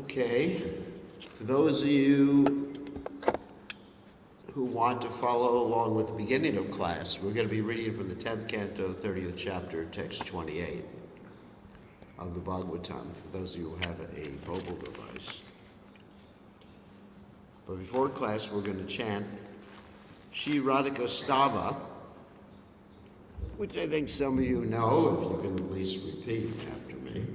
Okay, for those of you who want to follow along with the beginning of class, we're going to be reading from the 10th canto, 30th chapter, text 28 of the Bhagavatam, for those of you who have a mobile device. But before class, we're going to chant Shri Radhastami, which I think some of you know, if you can at least repeat after me.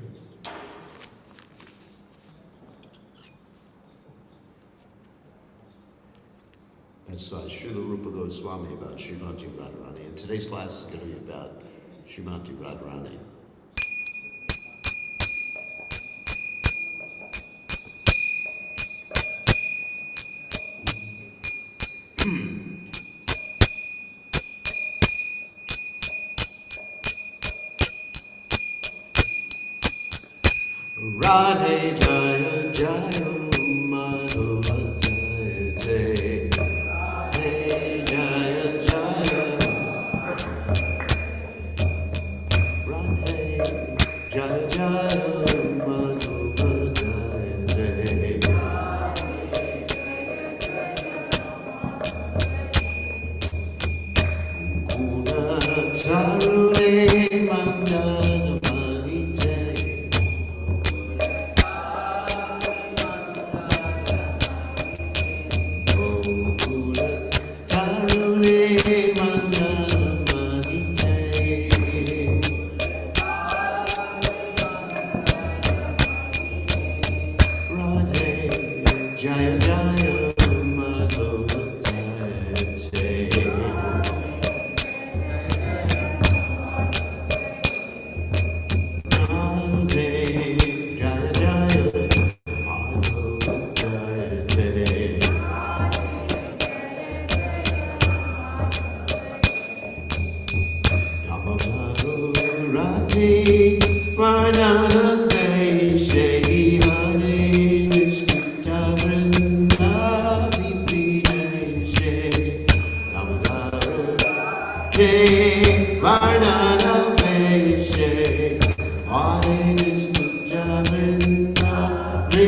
That's Srila Rupa Goswami about Srimati Radharani, and today's class is going to be about Srimati Radharani. Radhe Jaya Jaya Madhava Jaya Jaya Radhe Jaya Jaya Radhe Jaya Jaya Madhava Jaya Jaya Kuna Tarune Mandana Jaya Jaya Madhava Jaya Jaya Radhe Jaya Jaya Madhava Jaya Jaya Yamamaru Radhe Varnana Vaishya Hare Krishna Vrindavi Prineshe Yamamaru Radhe Varnana Vaishya Hare Krishna Vrindavi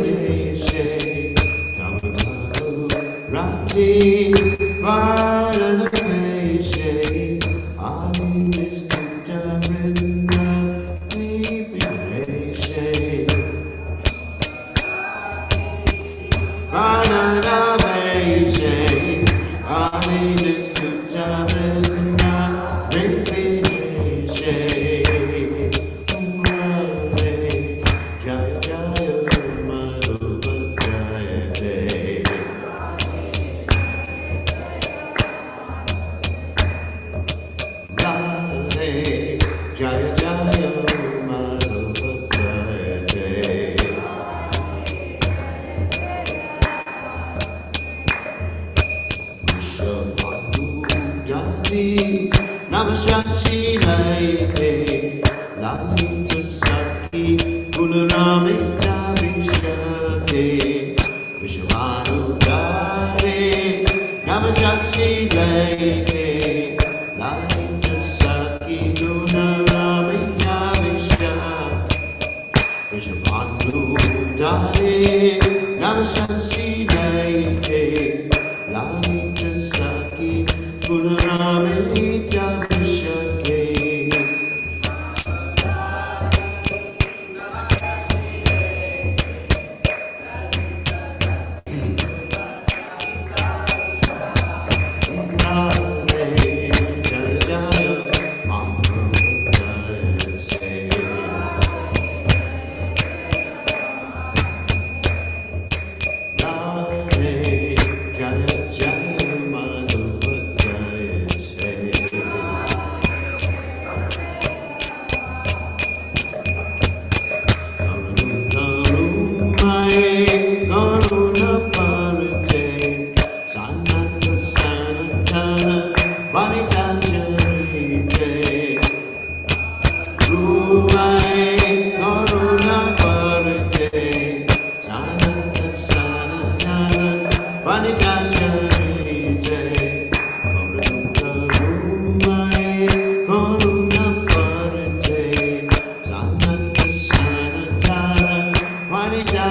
Prineshe Yamamaru Radhe Varnana Vaishya Hare Krishna Vrindavi Prineshe Varnana Vaishya Hare Krishna Vrindavi Prineshe Radhe Jaya Jaya Madhava Jaya Jaya Radhe Jaya Jaya Madhava Jaya Jaya Vishwabhanu Jati Namasashi Laite Lalita Saki Gunaramita Vishate Vishwabhanu Jati Namasashi Laite Lalita Saki Gunaramita Vishate Vishwabhanu Jati Namasashi Laite Lalita Saki Gunaramita Vishate Radhe Jaya Jaya Madhava Jaya Jaya Radhe Jaya Jaya Madhava Jaya Jaya Karunamai Karuna Parate Sanata Sanatana Vanitanjarite Rumai Karuna Parate Sanata Sanatana Vanitanjarite Karunamai Karuna Parate Sanata Sanatana Vanita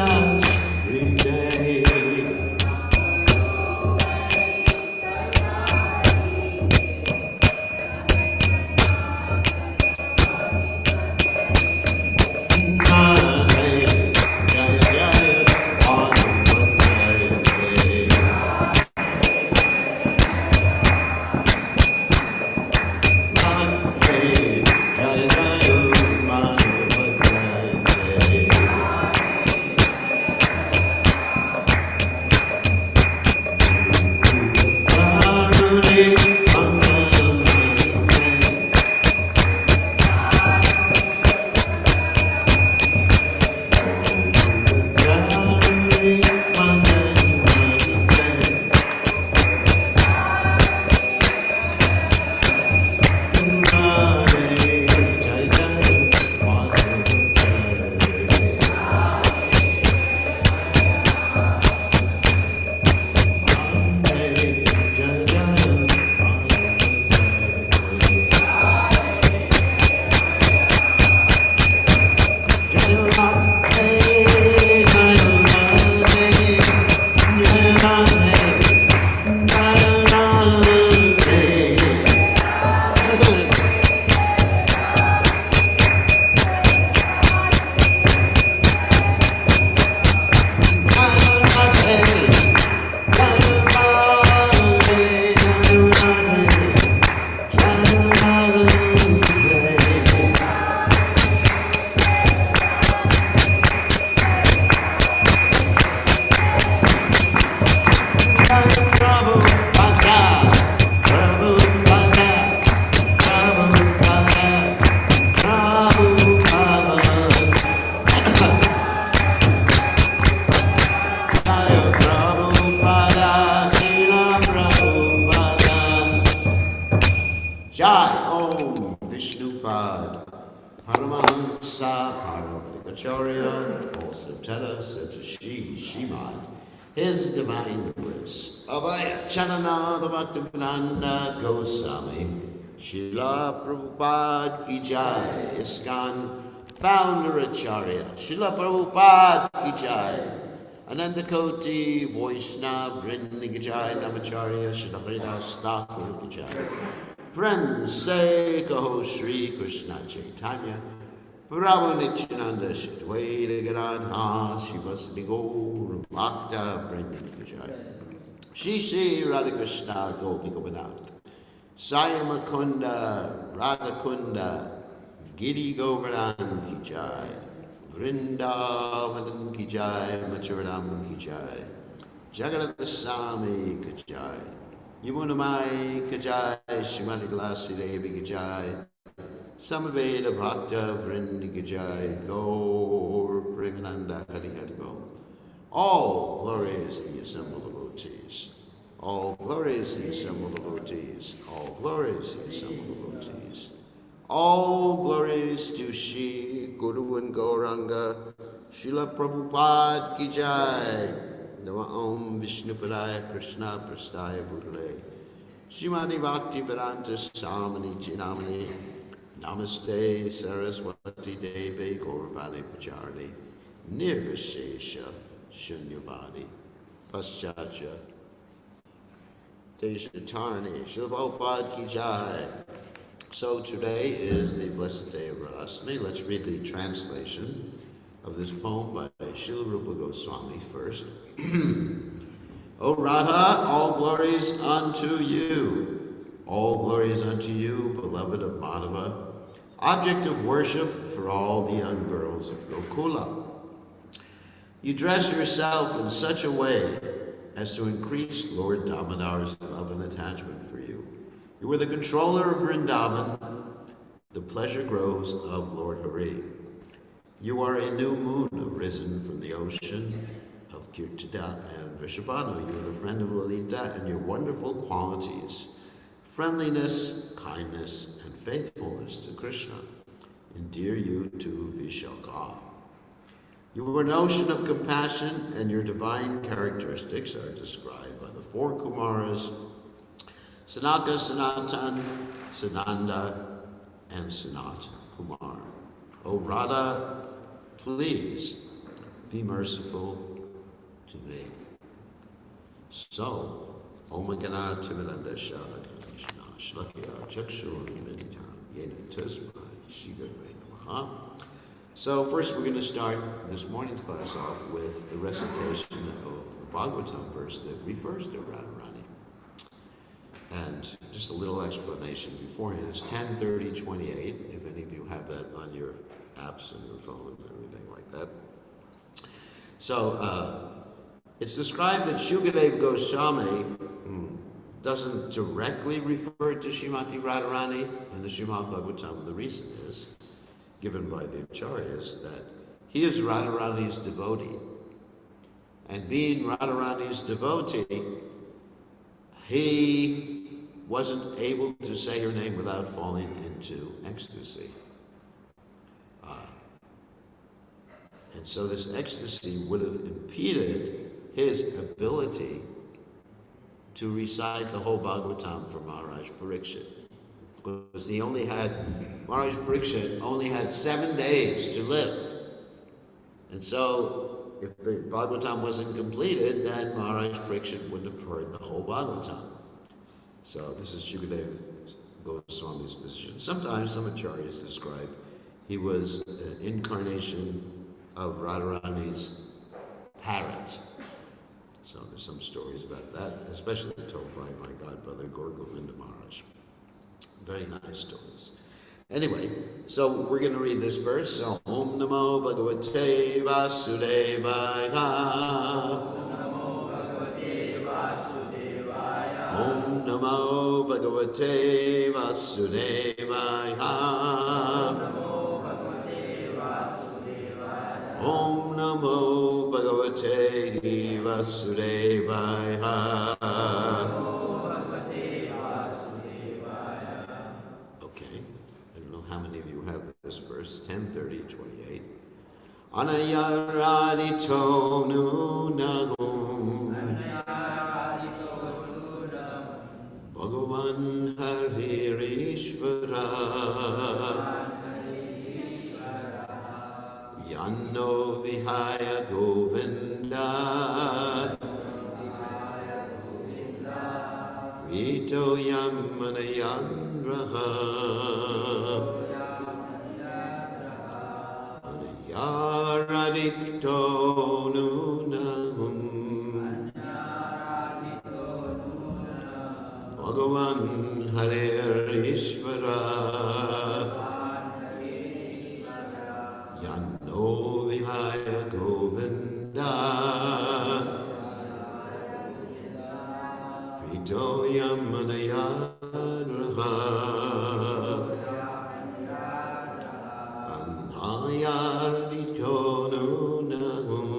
Sa Paravatikacharya, also Teta said to Shimad, His Divine Grace, Abhaya Chanananda Bhaktivedanta Goswami, Srila Prabhupada Ki Jai, ISKCON Founder Acharya, Srila Prabhupada Ki Jai, Anandakoti Vaishnav Vrinda Ki Jai, Namacharya, Srila Haridas Thakur Ki Jai. Friends say Kaho Sri Krishna Chaitanya, Prabhu Nityananda Shadwaita Gadadha, Shivasati Gaur Bhakta Vrinda Ki Jai. Shri Shri Radhakrishna Gopi Gopinath, Sayamakunda Radhakunda, Giri Govardhan Ki Jai, Vrindavan Ki Jai, Machuradam Ki Jai, Jagadasami Ki Jai, Yamunamai Ki Jai, Shrimati Glasi Devi Ki Jai, Samaveda Bhakta Vrinda Ki Jai, Gaur Premananda Hari Hari Bo. All glory is the assembled devotees. All glory is the assembled devotees. All glory is the assembled devotees. All glories to Shri Guru and Gauranga, Srila Prabhupada Ki Jai, Nama Om Vishnupadaya Krishna Prastaya Bhutale, Srimati Bhakti Vedanta Samani Chinamani, Namaste Saraswati Devi Gauravani Pacharani, Nirvishesha Shunyavadi, Paschatya, Deshatarni, Srila Prabhupada Ki Jai. So today is the blessed day of Radhastami. Let's read the translation of this poem by Srila Rupa Goswami first. O Radha, all glories unto you. All glories unto you, beloved of Madhava, object of worship for all the young girls of Gokula. You dress yourself in such a way as to increase Lord Damodar's love and attachment for you. You are the controller of Vrindavan, the pleasure groves of Lord Hari. You are a new moon arisen from the ocean of Kirtida and Vrishabhanu. You are the friend of Lalita, and your wonderful qualities, friendliness, kindness, and faithfulness to Krishna, endear you to Vishaka. You are an ocean of compassion, and your divine characteristics are described by the four Kumaras, Sanaka, Sanatan, Sananda, and Sanat Kumar. O Radha, please be merciful to me. So, Om Gana Timiranda Shaka Krishna Shlakya Chakshur Meditam Yena Tasmai Shigare Namaha. So first we're going to start this morning's class off with the recitation of the Bhagavatam verse that refers to Radharani. And just a little explanation beforehand. It's 10:30:28, if any of you have that on your apps and your phone and everything like that. So it's described that Shukadeva Goswami doesn't directly refer to Srimati Radharani in the Srimad Bhagavatam. The reason is given by the Acharyas that he is Radharani's devotee. And being Radharani's devotee, he wasn't able to say her name without falling into ecstasy. And so this ecstasy would have impeded his ability to recite the whole Bhagavatam for Maharaj Parikshit. Because Maharaj Parikshit only had 7 days to live. And so if the Bhagavatam wasn't completed, then Maharaj Parikshit wouldn't have heard the whole Bhagavatam. So this is Shukadeva Goswami's position. Sometimes some acharyas describe he was an incarnation of Radharani's parrot. So there's some stories about that, especially told by my godbrother Gaur Govinda Maharaj. Very nice stories. Anyway, so we're going to read this verse. So, Om Namo Bhagavate Vasudevaya. Om Namo Bhagavate Vasudevaya. Om Namo Bhagavate Vasudevaya. Okay, I don't know how many of you have this verse, 10:30:28. Anayaradito nunahum Bhagavan Haririshvara Yanno Vihaya Govinda Rito Yamanayandraha Anayaradikto nunahum Bhagavan Haririshvara Yanno Vihaya Govinda Rito Yamanayandraha Anayardito nunahum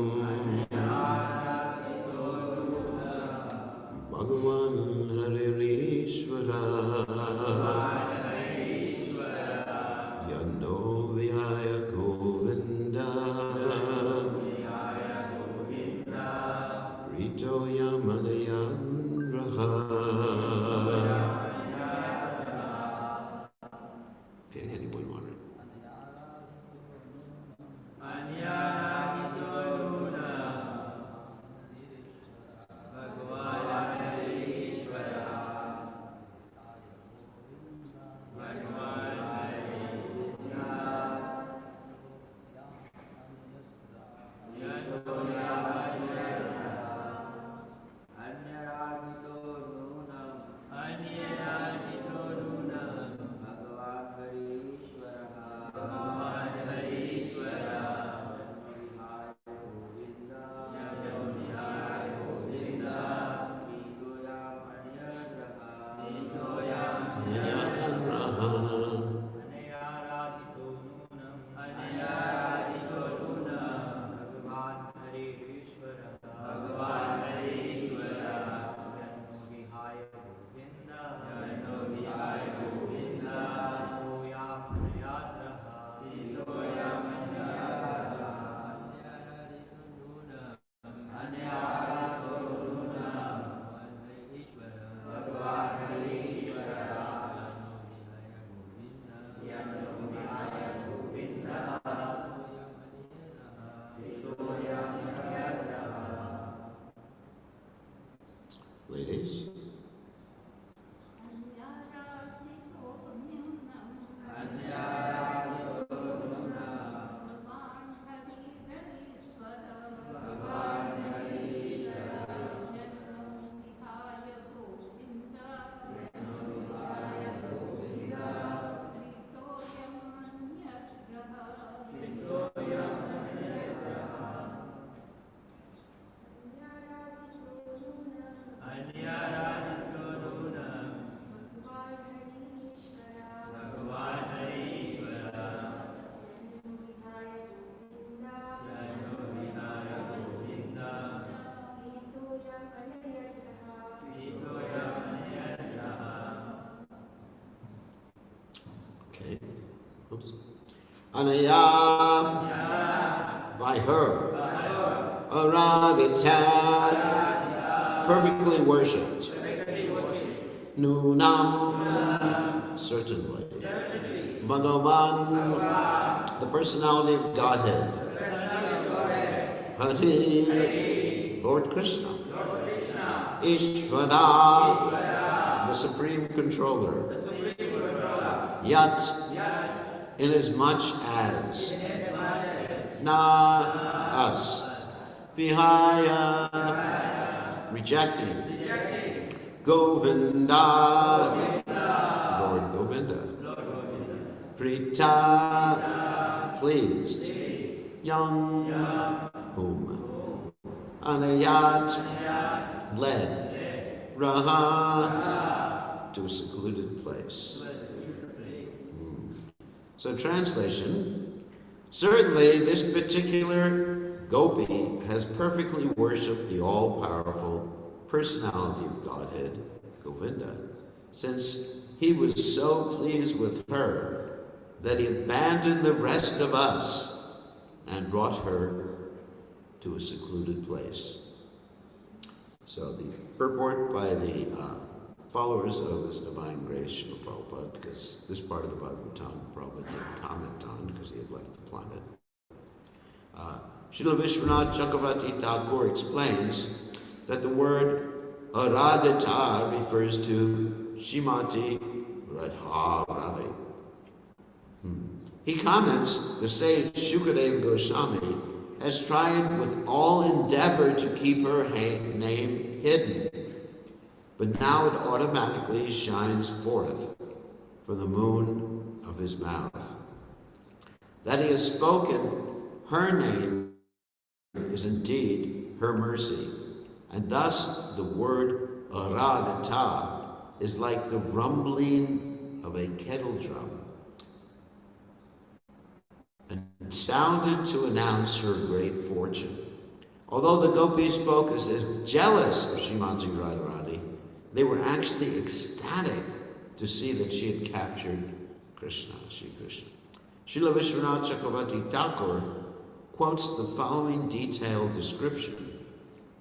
Bhagavan Haririshvara Yanno Vihaya Govinda Rito Yamanayandraha. Okay, anyone want it? Ladies? Okay. Oops. Anaya, by her. Aradita, perfectly worshipped. Nunam, certainly. Bhagavan, the personality of Godhead. Hari, Lord Krishna. Ishvara, the Supreme Controller. Yat, inasmuch as. Na, us. Vihaya, rejecting. Govinda, Lord Govinda. Prita, pleased. Young, whom. Anayat, led. Raha, to a secluded place. So translation, certainly this particular gopi has perfectly worshipped the all-powerful personality of Godhead, Govinda, since he was so pleased with her that he abandoned the rest of us and brought her to a secluded place. So the purport by the followers of His Divine Grace, Srila Prabhupada, because this part of the Bhagavatam Prabhupada didn't comment on because he had left the planet. Srila Vishwanath Chakravarti Thakur explains that the word Aradhita refers to Srimati Radharani. He comments, the sage Shukadeva Goswami has tried with all endeavor to keep her name hidden, but now it automatically shines forth from the moon of his mouth. That he has spoken her name is indeed her mercy, and thus the word Aradhita is like the rumbling of a kettle drum, and sounded to announce her great fortune. Although the gopis spoke as if jealous of Srimati Radharani, they were actually ecstatic to see that she had captured Krishna, Sri Krishna. Srila Vishwanath Chakravarti Thakur quotes the following detailed description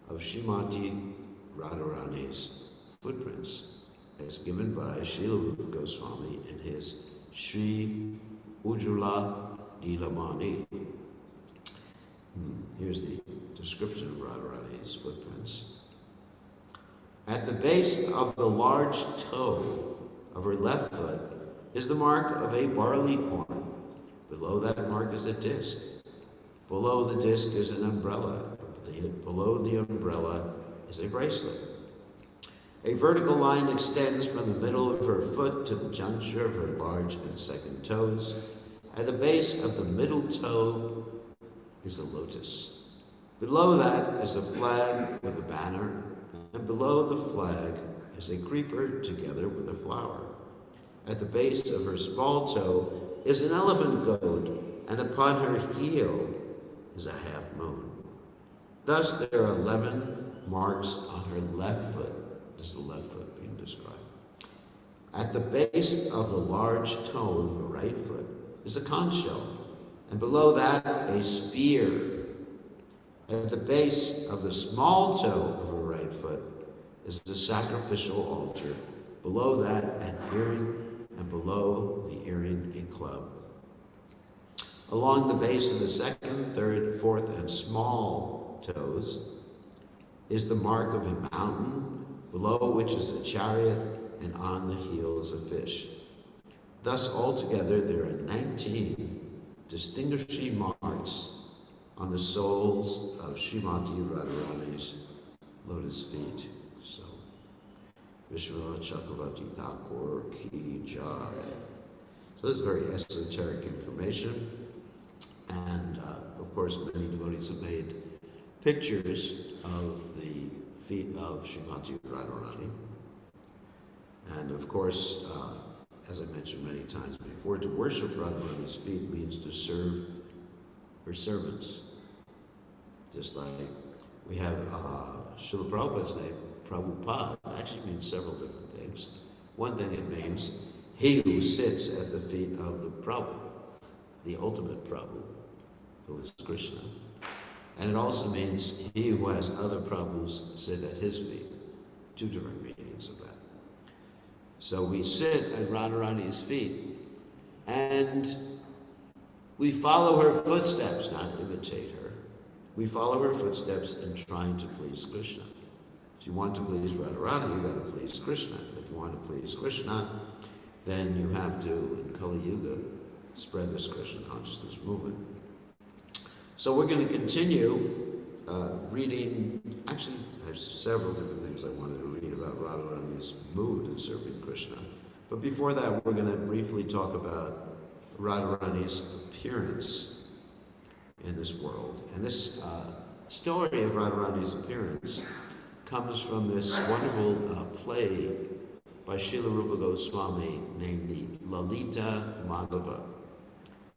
of Srimati Radharani's footprints, as given by Srila Rupa Goswami in his Sri Ujjvala Leelamani. Here's the description of Radharani's footprints. At the base of the large toe of her left foot is the mark of a barley corn. Below that mark is a disc. Below the disc is an umbrella. Below the umbrella is a bracelet. A vertical line extends from the middle of her foot to the juncture of her large and second toes. At the base of the middle toe is a lotus. Below that is a flag with a banner, and below the flag is a creeper together with a flower. At the base of her small toe is an elephant goat, and upon her heel is a half moon. Thus there are 11 marks on her left foot. This is the left foot being described. At the base of the large toe of her right foot is a conch shell, and below that a spear. At the base of the small toe of her right foot is the sacrificial altar. Below that an earring, and below the earring a club. Along the base of the second, third, fourth, and small toes is the mark of a mountain, below which is a chariot, and on the heel is a fish. Thus, altogether, there are 19 distinguishing marks on the soles of Srimati Radharani's lotus feet. So, Vishwanath Chakravarti Thakur Ki Jai. So this is very esoteric information. And, of course, many devotees have made pictures of the feet of Srimati Radharani. And, of course, as I mentioned many times before, to worship Radharani's feet means to serve her servants. Just like we have Srila Prabhupada's name, Prabhupada, actually means several different things. One thing it means, he who sits at the feet of the Prabhu, the ultimate Prabhu, who is Krishna. And it also means he who has other Prabhus sit at his feet. Two different meanings of that. So we sit at Radharani's feet, and we follow her footsteps, not imitate her. We follow her footsteps in trying to please Krishna. If you want to please Radharani, you've got to please Krishna. If you want to please Krishna, then you have to, in Kali Yuga, spread this Krishna consciousness movement. So we're going to continue reading. Actually, I have several different things I wanted to read about Radharani's mood in serving Krishna. But before that, we're going to briefly talk about Radharani's appearance in this world. And this story of Radharani's appearance comes from this wonderful play by Srila Rupa Goswami named the Lalita Madhava.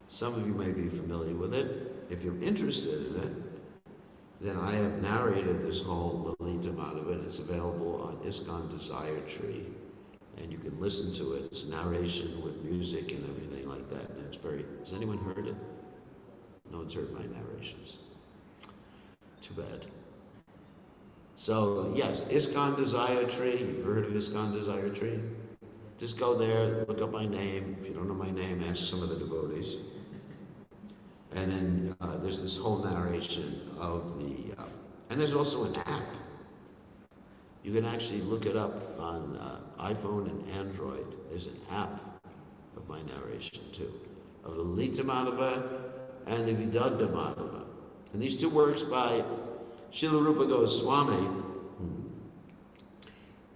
Some of you may be familiar with it. If you're interested in it, then I have narrated this whole Lalita Madhava, and it's available on ISKCON Desire Tree. And you can listen to it. It's narration with music and everything like that. And it's very, has anyone heard it? No one's heard my narrations. Too bad. So, yes, ISKCON Desire Tree. You've heard of ISKCON Desire Tree? Just go there, look up my name. If you don't know my name, ask some of the devotees. And then there's this whole narration of the... and there's also an app. You can actually look it up on iPhone and Android. There's an app of my narration, too, of the Lita Madhava and the Vidagdha Madhava. And these two works by Srila Rupa Goswami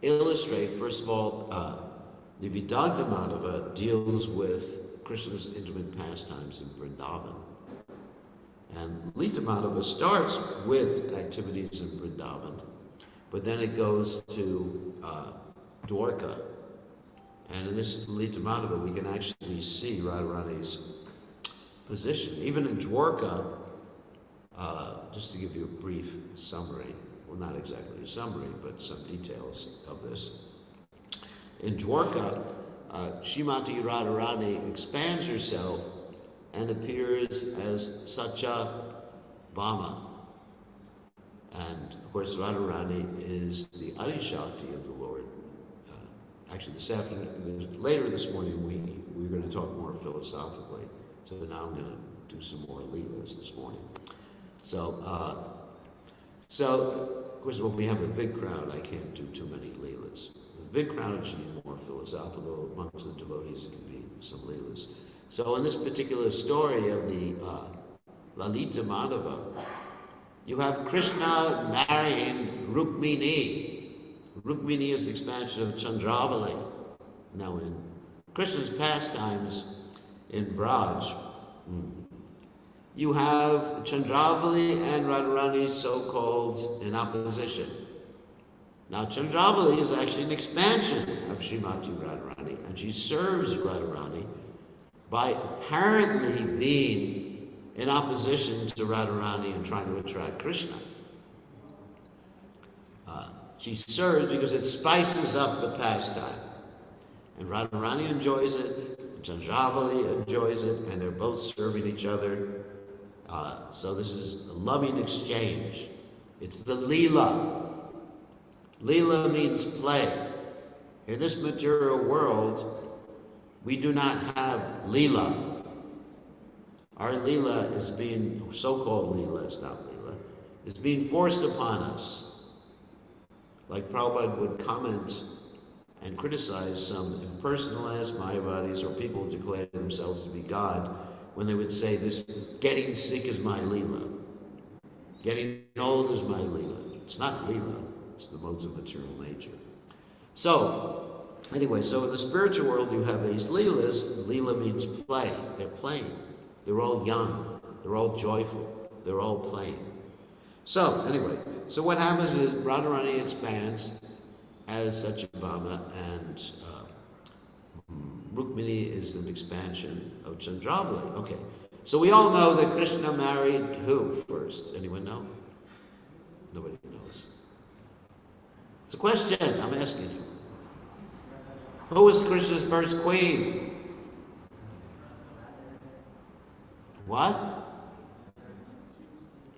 illustrate, first of all, the Vidagdha Madhava deals with Krishna's intimate pastimes in Vrindavan. And Lita Madhava starts with activities in Vrindavan, but then it goes to Dwarka. And in this Lita Madhava, we can actually see Radharani's position. Even in Dwarka, just to give you a brief summary, well, not exactly a summary, but some details of this. In Dwarka, Srimati Radharani expands herself and appears as Satya Bhama. And of course, Radharani is the Adi Shakti of the Lord. Actually, this afternoon, later this morning, we're going to talk more philosophically. So now I'm going to do some more leelas this morning. So of course, when we have a big crowd, I can't do too many leelas. With a big crowd, it should be more philosophical. Amongst the devotees, it can be some leelas. So in this particular story of the Lalita Madhava, you have Krishna marrying Rukmini. Rukmini is the expansion of Chandravali. Now in Krishna's pastimes in Braj, you have Chandravali and Radharani so-called in opposition. Now Chandravali is actually an expansion of Srimati Radharani, and she serves Radharani by apparently being in opposition to Radharani and trying to attract Krishna. She serves because it spices up the pastime. And Radharani enjoys it, Chandravali enjoys it, and they're both serving each other. So this is a loving exchange. It's the Leela. Leela means play. In this material world, we do not have Leela. Our Leela is being, so-called Leela, it's not Leela, is being forced upon us. Like Prabhupada would comment and criticize some impersonalist Mayavadis or people who declare themselves to be God when they would say this, getting sick is my Leela. Getting old is my Leela. It's not Leela, it's the modes of material nature. So, anyway, so in the spiritual world you have these Leelas. Leela means play. They're playing. They're all young. They're all joyful. They're all playing. So, anyway, so what happens is Radharani expands as Satyabhama, and Rukmini is an expansion of Chandravali. Okay, so we all know that Krishna married who first? Anyone know? Nobody knows. It's a question I'm asking you. Who was Krishna's first queen? What?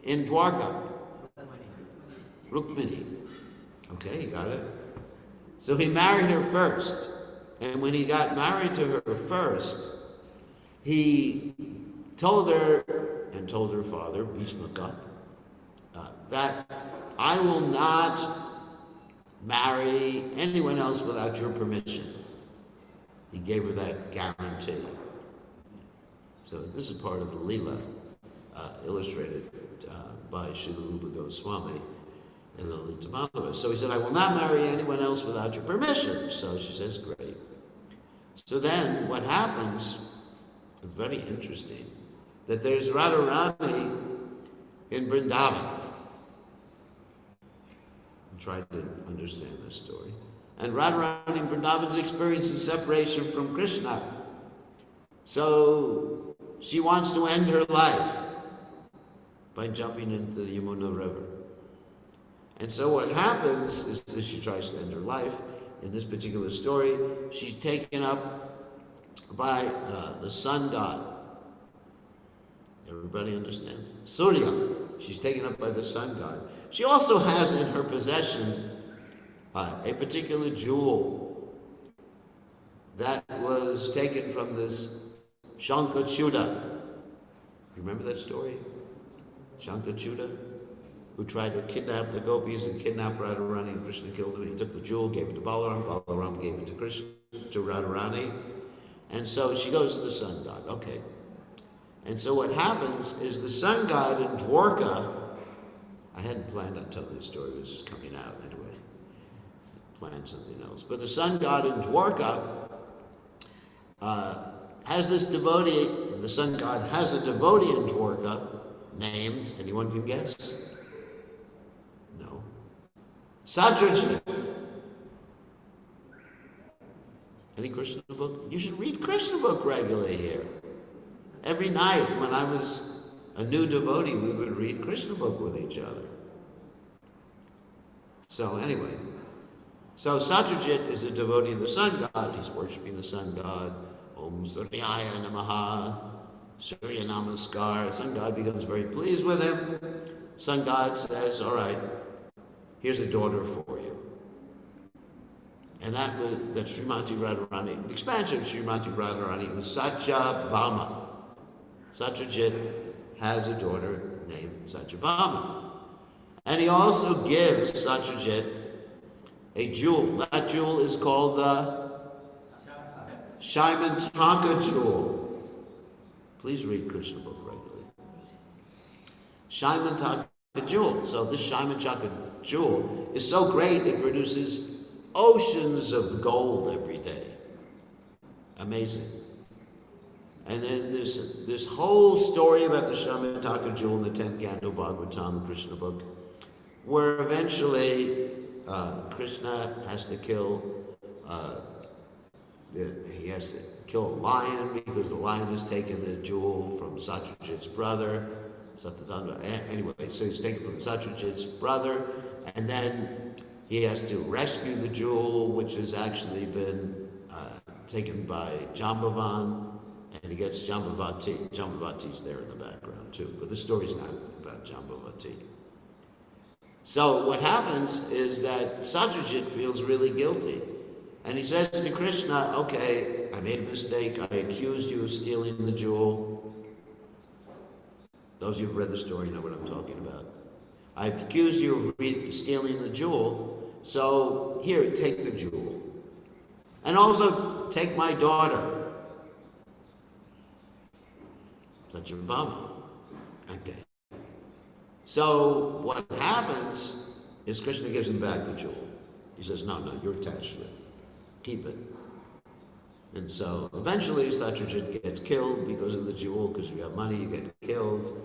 In Dwarka. Rukmini. Okay, you got it? So he married her first. And when he got married to her first, he told her and told her father, Bhishmaka, that I will not marry anyone else without your permission. He gave her that guarantee. So this is part of the Leela illustrated by Srila Rupa Goswami in the Lalita Madhava. So he said, I will not marry anyone else without your permission. So she says, great. So then what happens is very interesting, that there's Radharani in Vrindavan. Try to understand this story. And Radharani in Vrindavan's experiencing separation from Krishna. So she wants to end her life by jumping into the Yamuna River. And so what happens is that she tries to end her life. In this particular story, she's taken up by the sun god. Everybody understands? Surya, she's taken up by the sun god. She also has in her possession a particular jewel that was taken from this Shankachuda. You remember that story? Shankachuda, who tried to kidnap the gopis and kidnap Radharani, and Krishna killed him. He took the jewel, gave it to Balaram, Balaram gave it to Krishna, to Radharani. And so she goes to the sun god. Okay. And so what happens is the sun god in Dwarka, I hadn't planned on telling this story, it was just coming out anyway. I planned something else. But the sun god in Dwarka has this devotee, the sun god has a devotee in Dwarka named, anyone can guess? No. Satyajit. Any Krishna book? You should read Krishna book regularly here. Every night when I was a new devotee, we would read Krishna book with each other. So anyway, so Satyajit is a devotee of the sun god. He's worshiping the sun god. Om Suryaya Namaha, Surya Namaskar. Sun god becomes very pleased with him. Sun god says, all right, here's a daughter for you. And that Srimati Radharani, the expansion of Srimati Radharani was Satyabhama. Satyajit has a daughter named Satyabhama. And he also gives Satyajit a jewel. That jewel is called the Shaimantaka jewel. Please read Krishna book regularly. Shaimantaka jewel. So this Shaimantaka jewel is so great it produces oceans of gold every day. Amazing. And then there's this whole story about the Shaimantaka jewel in the 10th canto Bhagavatam, the Krishna book, where eventually Krishna has to kill a lion because the lion has taken the jewel from Satyajit's brother. Anyway, so he's taken from Satyajit's brother, and then he has to rescue the jewel, which has actually been taken by Jambavan, and he gets Jambavati. Jambavati's there in the background too, but the story's not about Jambavati. So what happens is that Satyajit feels really guilty. And he says to Krishna, okay, I made a mistake. I accused you of stealing the jewel. Those of you who've read the story know what I'm talking about. I've accused you of stealing the jewel. So here, take the jewel. And also take my daughter. Satyabhama. Okay. So what happens is Krishna gives him back the jewel. He says, no, you're attached to it. Keep it. And so eventually Satyajit gets killed because of the jewel, because you have money, you get killed.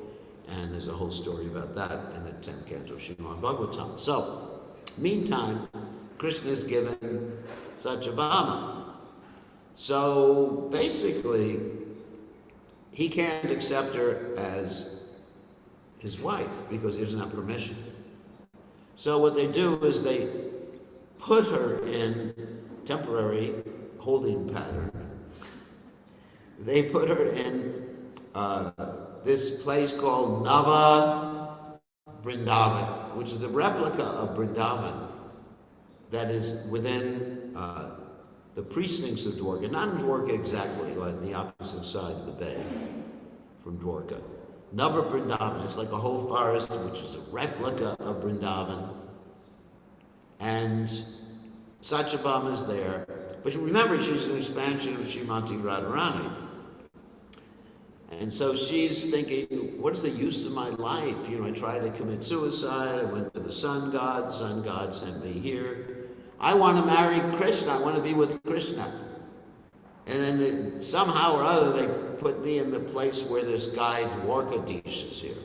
And there's a whole story about that in the 10th canto of Srimad Bhagavatam. So, meantime, Krishna is given Satyabhama. So basically, he can't accept her as his wife because he doesn't have permission. So what they do is they put her in temporary holding pattern. They put her in this place called Nava Vrindavan, which is a replica of Vrindavan that is within the precincts of Dwarka. Not in Dwarka exactly, like the opposite side of the bay from Dwarka. Nava Vrindavan, it's like a whole forest, which is a replica of Vrindavan. And Satyabhama is there. But remember, she's an expansion of Srimati Radharani. And so she's thinking, what is the use of my life? You know, I tried to commit suicide. I went to the sun god. The sun god sent me here. I want to marry Krishna. I want to be with Krishna. And then somehow or other, they put me in the place where this guy Dwarkadish is here.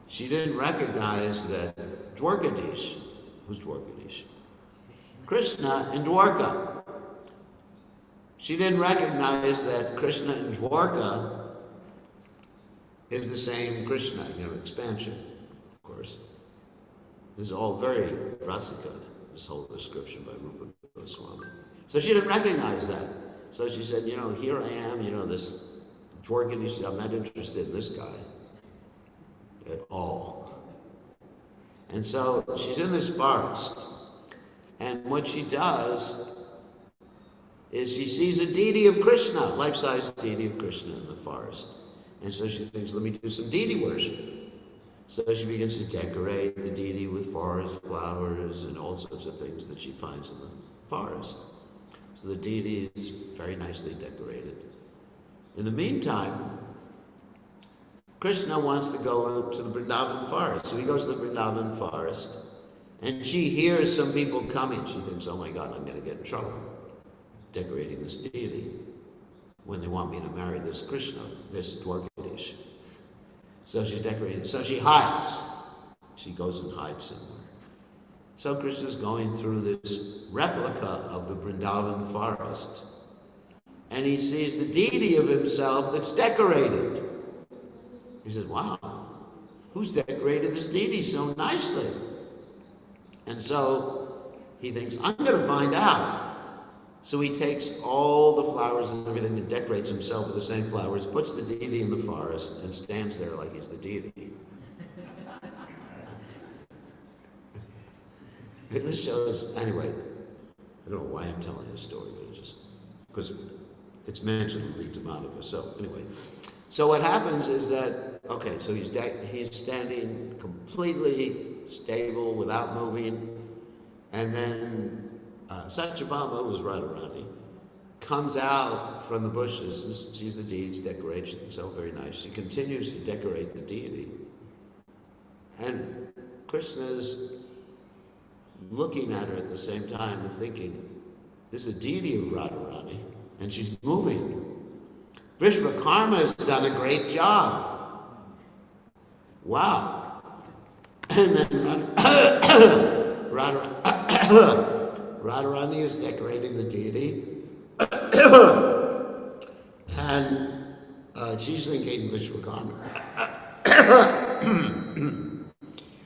She didn't recognize that Dwarkadish, who's Dwarkadish? Krishna in Dwarka. She didn't recognize that Krishna in Dwarka is the same Krishna, expansion, of course. This is all very rasika, this whole description by Rupa Goswami. So she didn't recognize that. So she said, here I am, this Dwarkadish said, I'm not interested in this guy at all. And so she's in this forest, and what she does is she sees a deity of Krishna, life-size deity of Krishna in the forest. And so she thinks, let me do some deity worship. So she begins to decorate the deity with forest flowers and all sorts of things that she finds in the forest. So the deity is very nicely decorated. In the meantime, Krishna wants to go to the Vrindavan forest. So he goes to the Vrindavan forest, and she hears some people coming. She thinks, oh my God, I'm going to get in trouble decorating this deity when they want me to marry this Krishna, this Dwarkadish. So she's decorating. So she hides. She goes and hides somewhere. So Krishna's going through this replica of the Vrindavan forest, and he sees the deity of himself that's decorated. He says, wow, who's decorated this deity so nicely? And so he thinks, I'm going to find out. So he takes all the flowers and everything and decorates himself with the same flowers, puts the deity in the forest, and stands there like he's the deity. This shows, anyway, I don't know why I'm telling this story, but it's just because it's mentioned in the Demonica. So anyway, so what happens is that, okay, so he's standing completely stable without moving, and then Satyabhama, who's Radharani, comes out from the bushes and sees the deity, decorates himself very nice. She continues to decorate the deity. And Krishna's looking at her at the same time and thinking, this is a deity of Radharani, and she's moving. Vishwakarma's done a great job. Wow. And then Radharani is decorating the deity, and she's thinking Vishwakarma.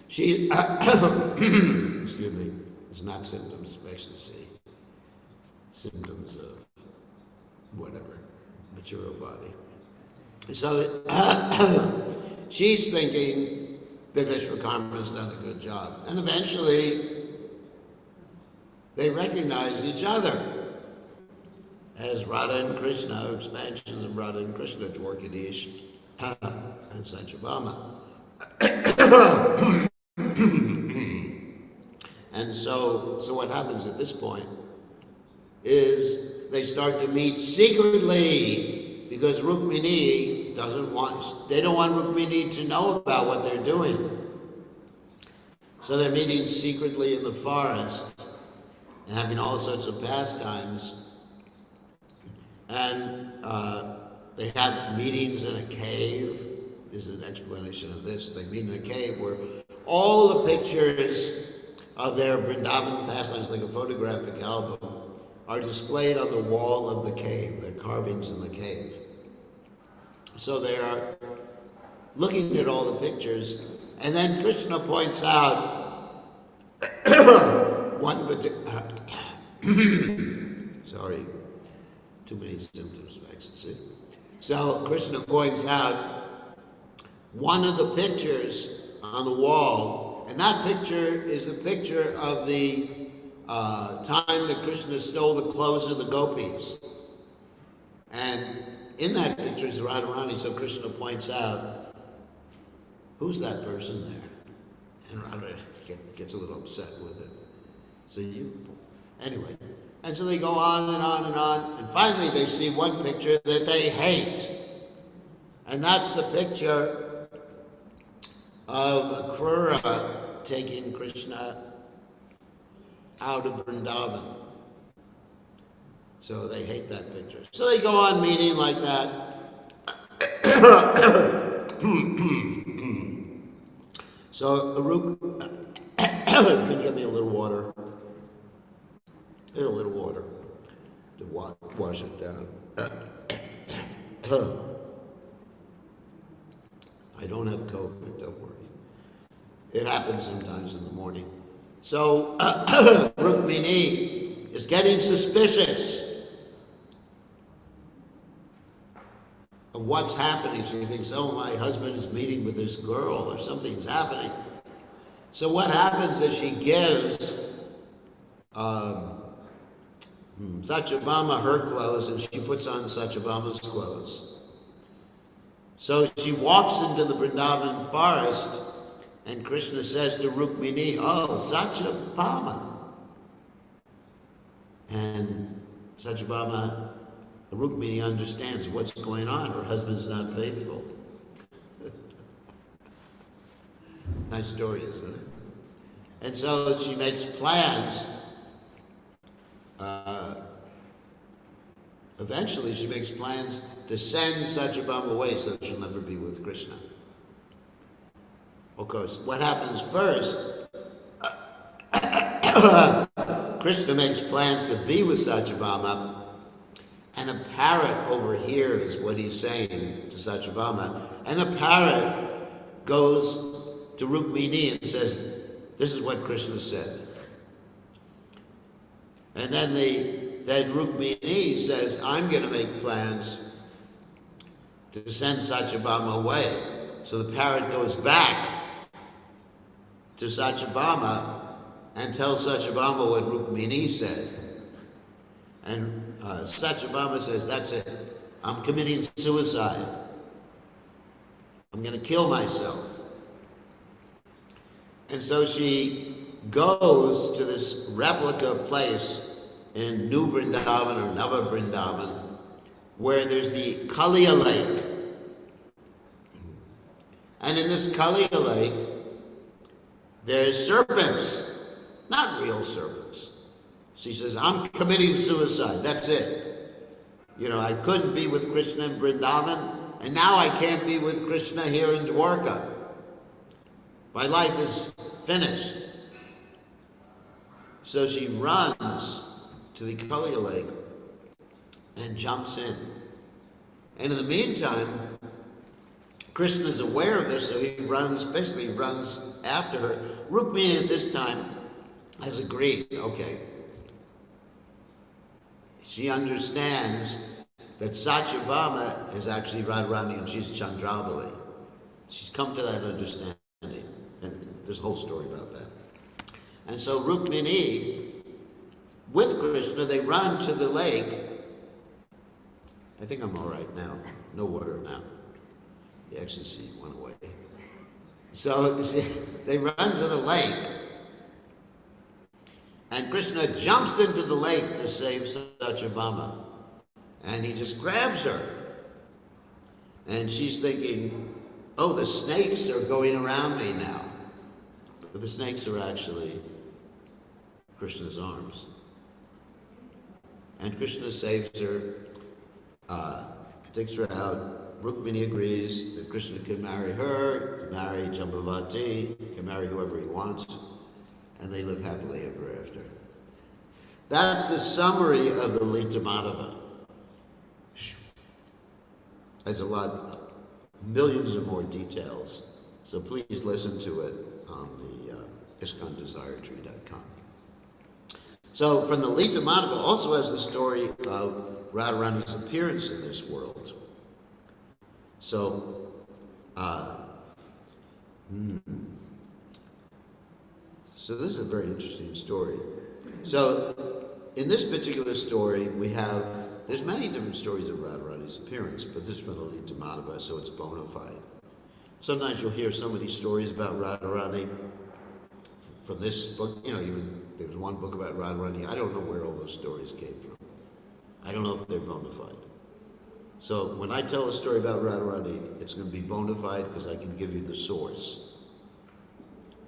She, excuse me, it's not symptoms of ecstasy, symptoms of whatever, material body. So she's thinking that Vishwakarma's done a good job, and eventually they recognize each other as Radha and Krishna, expansions of Radha and Krishna, Dwarkadish and Satyabhama. And so what happens at this point is they start to meet secretly, because Rukmini they don't want Rukmini to know about what they're doing. So they're meeting secretly in the forest and having all sorts of pastimes. And they have meetings in a cave. This is an explanation of this. They meet in a cave where all the pictures of their Vrindavan pastimes, like a photographic album, are displayed on the wall of the cave. They're carvings in the cave. So they are looking at all the pictures, and then Krishna points out one particular... Sorry, too many symptoms of ecstasy. So Krishna points out one of the pictures on the wall, and that picture is a picture of the time that Krishna stole the clothes of the gopis. And in that picture is Radharani, so Krishna points out, who's that person there? And Radha gets a little upset with it. So anyway. And so they go on and on and on, and finally they see one picture that they hate. And that's the picture of Akrura taking Krishna out of Vrindavan. So they hate that picture. So they go on meeting like that. So can you get me a little water? A little water to wash it down. I don't have COVID, don't worry. It happens sometimes in the morning. So Rukmini is getting suspicious. of what's happening. She thinks, oh, my husband is meeting with this girl or something's happening. So what happens is she gives Satyabhama her clothes and she puts on Satyabhama's clothes. So she walks into the Vrindavan forest and Krishna says to Rukmini, oh, Satyabhama. And Satyabhama, Rukmini understands what's going on. Her husband's not faithful. Nice story, isn't it? And so she makes plans. Eventually, she makes plans to send Satyabhama away so that she'll never be with Krishna. Of course, what happens first, Krishna makes plans to be with Satyabhama, and a parrot overhears what he's saying to Satyabhama, and the parrot goes to Rukmini and says, this is what Krishna said. And then Rukmini says, I'm going to make plans to send Satyabhama away. So the parrot goes back to Satyabhama and tells Satyabhama what Rukmini said. And Satyabhama says, that's it. I'm committing suicide. I'm going to kill myself. And so she goes to this replica place in New Vrindavan or Nava Vrindavan, where there's the Kaliya lake. And in this Kaliya lake, there's serpents, not real serpents. She says, I'm committing suicide, that's it. You know, I couldn't be with Krishna in Vrindavan, and now I can't be with Krishna here in Dwarka. My life is finished. So she runs to the Kaliya lake and jumps in. And in the meantime, Krishna is aware of this, so he runs after her. Rukmini at this time has agreed, okay. She understands that Satyabhama is actually Radharani and she's Chandravali. She's come to that understanding. And there's a whole story about that. And so Rukmini, with Krishna, they run to the lake. I think I'm all right now. No water now. The ecstasy went away. So they run to the lake. And Krishna jumps into the lake to save Satyabhama. And he just grabs her. And she's thinking, oh, the snakes are going around me now. But the snakes are actually Krishna's arms. And Krishna saves her, takes her out. Rukmini agrees that Krishna can marry her, can marry Jambavati, can marry whoever he wants, and they live happily ever after. That's the summary of the Lita Madhava. There's a lot, millions of more details, so please listen to it on the ISKCONDesiretree.com. So from the Lita Madhava also has the story of Radharani's appearance in this world. So, so this is a very interesting story. So in this particular story, there's many different stories of Radharani's appearance, but this is from the Lita Madhava, so it's bona fide. Sometimes you'll hear some of these stories about Radharani from this book. You know, even there was one book about Radharani. I don't know where all those stories came from. I don't know if they're bona fide. So when I tell a story about Radharani, it's going to be bona fide because I can give you the source.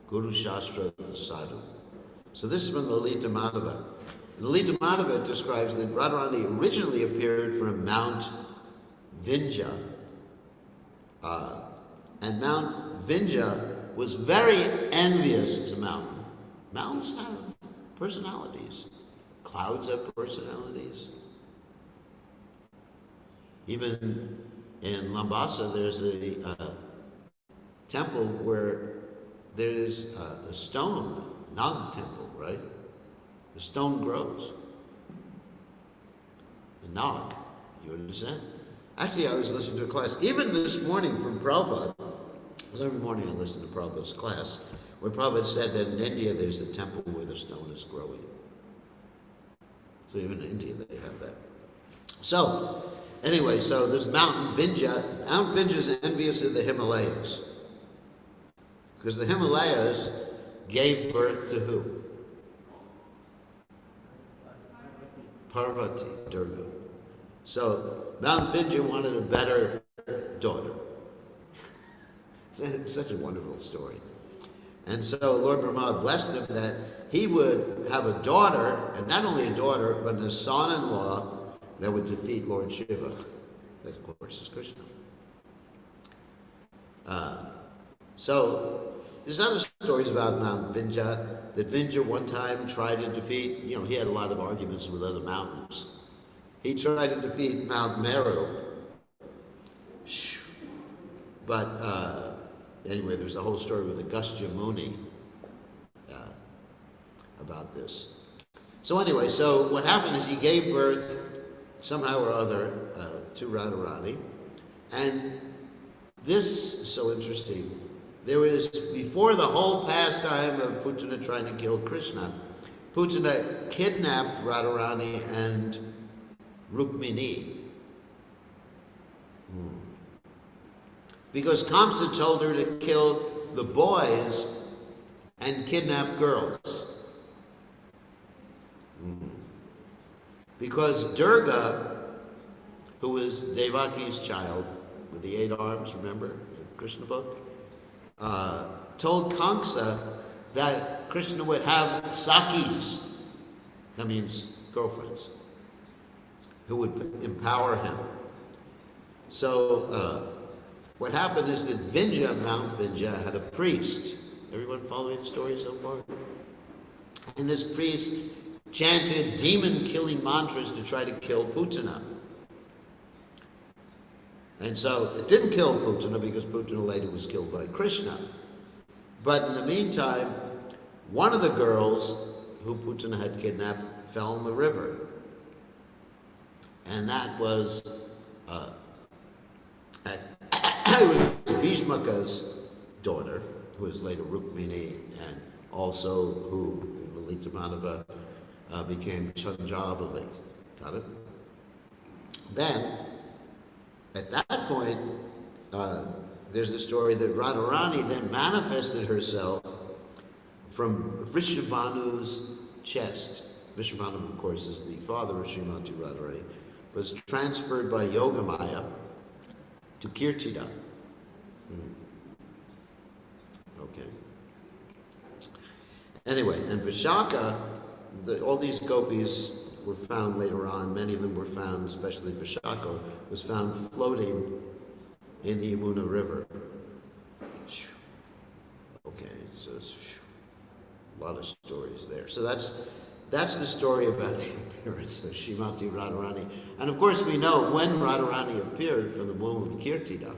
Guru Shastra Sadhu. So this is from the Lita Madhava. The Lita Madhava describes that Radharani originally appeared from Mount Vindhya. And Mount Vindhya was very envious to mountain. Mountains have personalities. Clouds have personalities. Even in Lambasa, there's a temple where there's a stone, Nag temple, right? The stone grows. The Nag, you understand? Actually, I was listening to a class, even this morning from Prabhupada, because every morning I listen to Prabhupada's class, where Prabhupada said that in India there's a temple where the stone is growing. So even in India they have that. So, anyway, so there's Mount Vindhya. Mount Vindhya is envious of the Himalayas. Because the Himalayas gave birth to who? Parvati, Durga. So Mount Vindhya wanted a better daughter. It's such a wonderful story. And so Lord Brahma blessed him that he would have a daughter, and not only a daughter, but a son-in-law that would defeat Lord Shiva. That, of course, is Krishna. So there's other stories about Mount Vindhya, that Vindhya one time tried to defeat, he had a lot of arguments with other mountains. He tried to defeat Mount Meru. But anyway, there's a whole story with Agastya Muni about this. So anyway, so what happened is he gave birth somehow or other to Radharani. And this is so interesting. There was, before the whole pastime of Putana trying to kill Krishna, Putana kidnapped Radharani and Rukmini. Because Kamsa told her to kill the boys and kidnap girls. Because Durga, who was Devaki's child with the 8 arms, remember, in the Krishna book, told Kamsa that Krishna would have Sakis, that means girlfriends, who would empower him. So what happened is that Vindhya, Mount Vindhya, had a priest. Everyone following the story so far? And this priest chanted demon-killing mantras to try to kill Putana. And so it didn't kill Putana because Putana later was killed by Krishna. But in the meantime, one of the girls who Putana had kidnapped fell in the river. And that was Bhishmaka's daughter, who was later Rukmini, and also who, in Lalita Madhava, became Chandravalli. Got it? Then, at that point, there's the story that Radharani then manifested herself from Vrishabhanu's chest. Vrishabhanu, of course, is the father of Srimati Radharani, was transferred by Yogamaya to Kirtida. Okay. Anyway, and Vishaka, all these gopis were found later on. Many of them were found, especially Vishaka, was found floating in the Yamuna River. Okay, so it's a lot of stories there. So that's the story about the appearance of Srimati Radharani. And of course we know when Radharani appeared from the womb of Kirtida,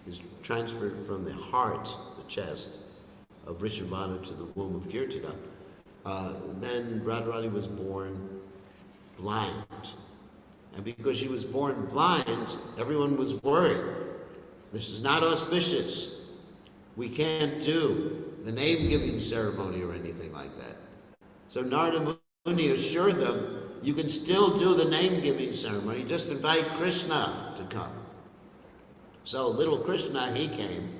is transferred from the heart, the chest, of Vrishabhanu to the womb of Kirtida. Then Radharani was born blind. And because she was born blind, everyone was worried. This is not auspicious. We can't do the name-giving ceremony or anything like that. So Narada Muni assured them, you can still do the name-giving ceremony, just invite Krishna to come. So little Krishna, he came,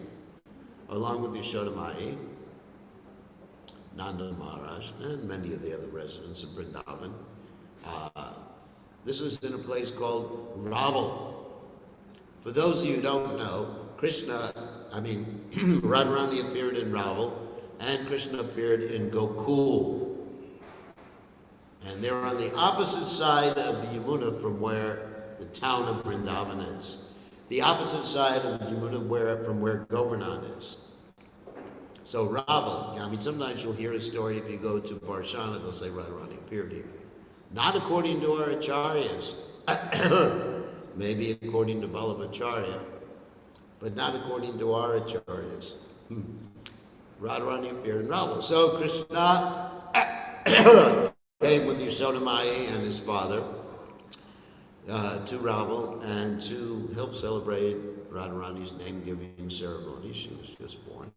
along with Yashoda Mai, Nanda Maharaj, and many of the other residents of Vrindavan. This was in a place called Raval. For those of you who don't know, Radharani appeared in Raval, and Krishna appeared in Gokul. And they were on the opposite side of the Yamuna from where the town of Vrindavan is. The opposite side of the Yamuna from where Govardhan is. So Raval, sometimes you'll hear a story if you go to Barshana, they'll say Radharani appeared here. Not according to our acharyas. Maybe according to Balabhacharya, but not according to our acharyas. Radharani appeared in Raval. So Krishna came with Yashoda Mai and his father, to Raval and to help celebrate Radharani's name-giving ceremony. She was just born.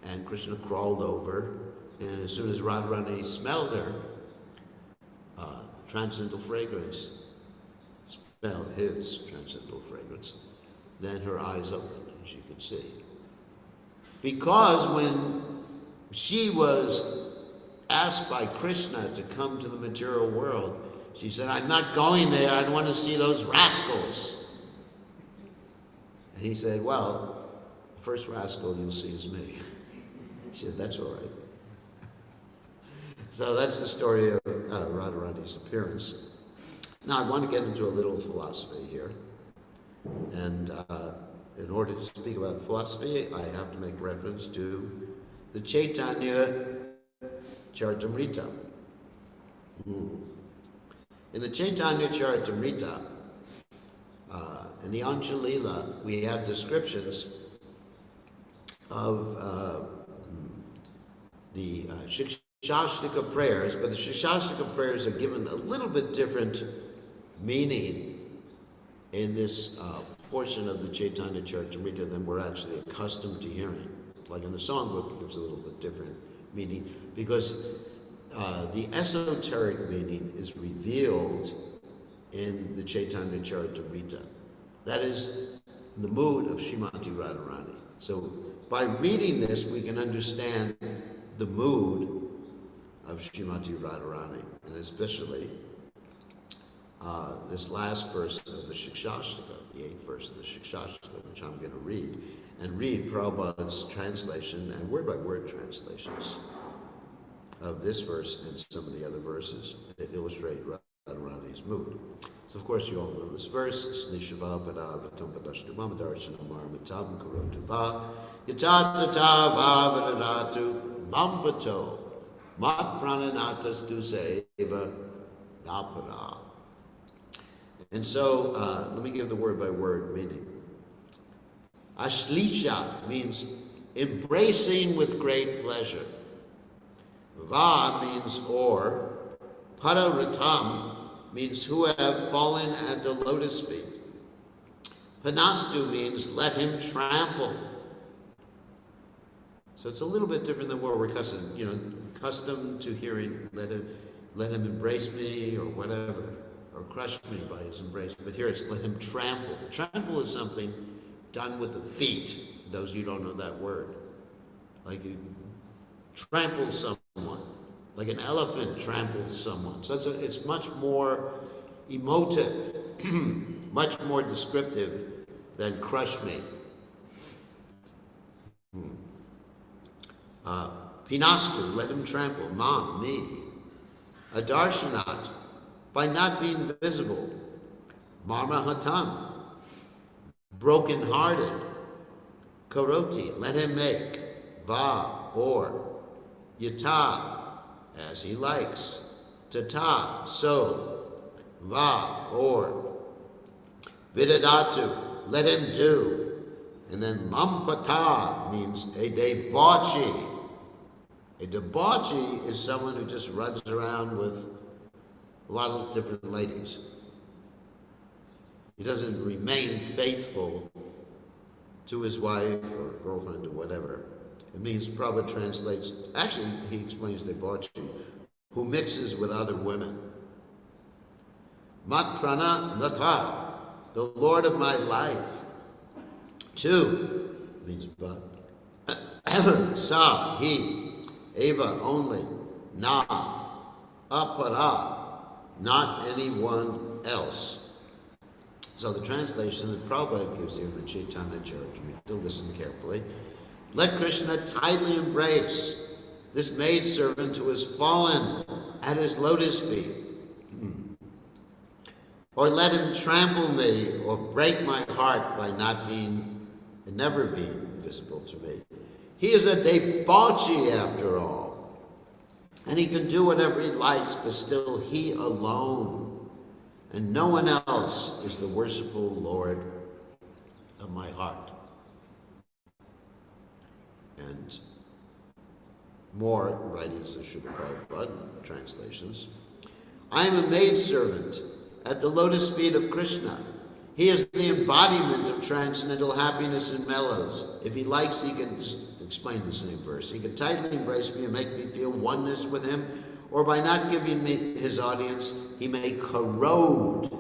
And Krishna crawled over, and as soon as Radharani smelled her, transcendental fragrance, smelled his transcendental fragrance, then her eyes opened and she could see. Because when she was asked by Krishna to come to the material world, she said, "I'm not going there, I don't want to see those rascals." And he said, "Well, the first rascal you'll see is me." She said, "That's all right." So that's the story of Radharani's appearance. Now I want to get into a little philosophy here. And in order to speak about philosophy, I have to make reference to the Chaitanya Charitamrita. In the Chaitanya Charitamrita, in the Anjalila, we have descriptions of the Shikshashtika prayers, but the Shikshashtika prayers are given a little bit different meaning in this portion of the Chaitanya Charitamrita than we're actually accustomed to hearing. Like in the songbook, it gives a little bit different meaning because the esoteric meaning is revealed in the Chaitanya Charitamrita. That is the mood of Srimati Radharani. So by reading this, we can understand the mood of Srimati Radharani, and especially this last verse of the Shikshashtika, the 8th verse of the Shikshashtika, which I'm going to read, and read Prabhupada's translation and word-by-word translations of this verse and some of the other verses that illustrate Radharani's mood. So, of course, you all know this verse. Snishava padavatam padashtu mamadarshana marmatam karotava yatatata vavanadatu lambato mat prananatas seva napara. And so, let me give the word-by-word meaning. Ashlisha means embracing with great pleasure. Va means or. Padaratam means who have fallen at the lotus feet. Panastu means let him trample. So it's a little bit different than what we're accustomed to hearing, let him embrace me or whatever, or crush me by his embrace. But here it's let him trample. Trample is something done with the feet. Those of you who don't know that word. Like you trample someone. Like an elephant tramples someone. So it's much more emotive, much more descriptive than crush me. Pinastu, let him trample. Mam, me. Adarshanat, by not being visible. Marmahatam, broken-hearted. Karoti, let him make. Va, or. Yata, as he likes. Tata, so. Va, or. Vidadatu, let him do. And then mampata means a debauchee. A debauchee is someone who just runs around with a lot of different ladies. He doesn't remain faithful to his wife or girlfriend or whatever. It means, Prabhupada translates, actually he explains debauchee, who mixes with other women. Mat prana nata, the Lord of my life. Two means but. Sa, he. Eva, only. Na, apara, not anyone else. So the translation that Prabhupada gives here in the Chaitanya Charitamrita, listen carefully. Let Krishna tightly embrace this maidservant who has fallen at his lotus feet. Or let him trample me or break my heart by never being visible to me. He is a debauchee after all. And he can do whatever he likes, but still he alone and no one else is the worshipful Lord of my heart. And more writings of Srila Prabhupada, translations. I am a maidservant, at the lotus feet of Krishna. He is the embodiment of transcendental happiness and mellows. If he likes, he can just explain the same verse. He can tightly embrace me and make me feel oneness with him, or by not giving me his audience, he may corrode.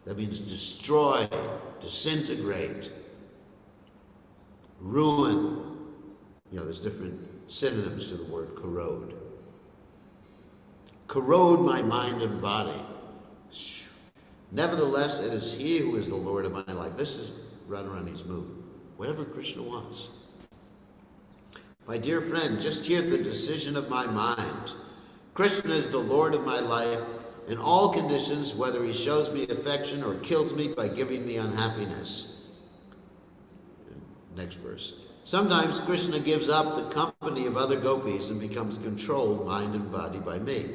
That means destroy, disintegrate, ruin. There's different synonyms to the word corrode. Corrode my mind and body. Nevertheless, it is he who is the Lord of my life. This is Radharani's mood. Whatever Krishna wants. My dear friend, just hear the decision of my mind. Krishna is the Lord of my life in all conditions, whether he shows me affection or kills me by giving me unhappiness. Next verse. Sometimes Krishna gives up the company of other gopis and becomes controlled, mind and body, by me.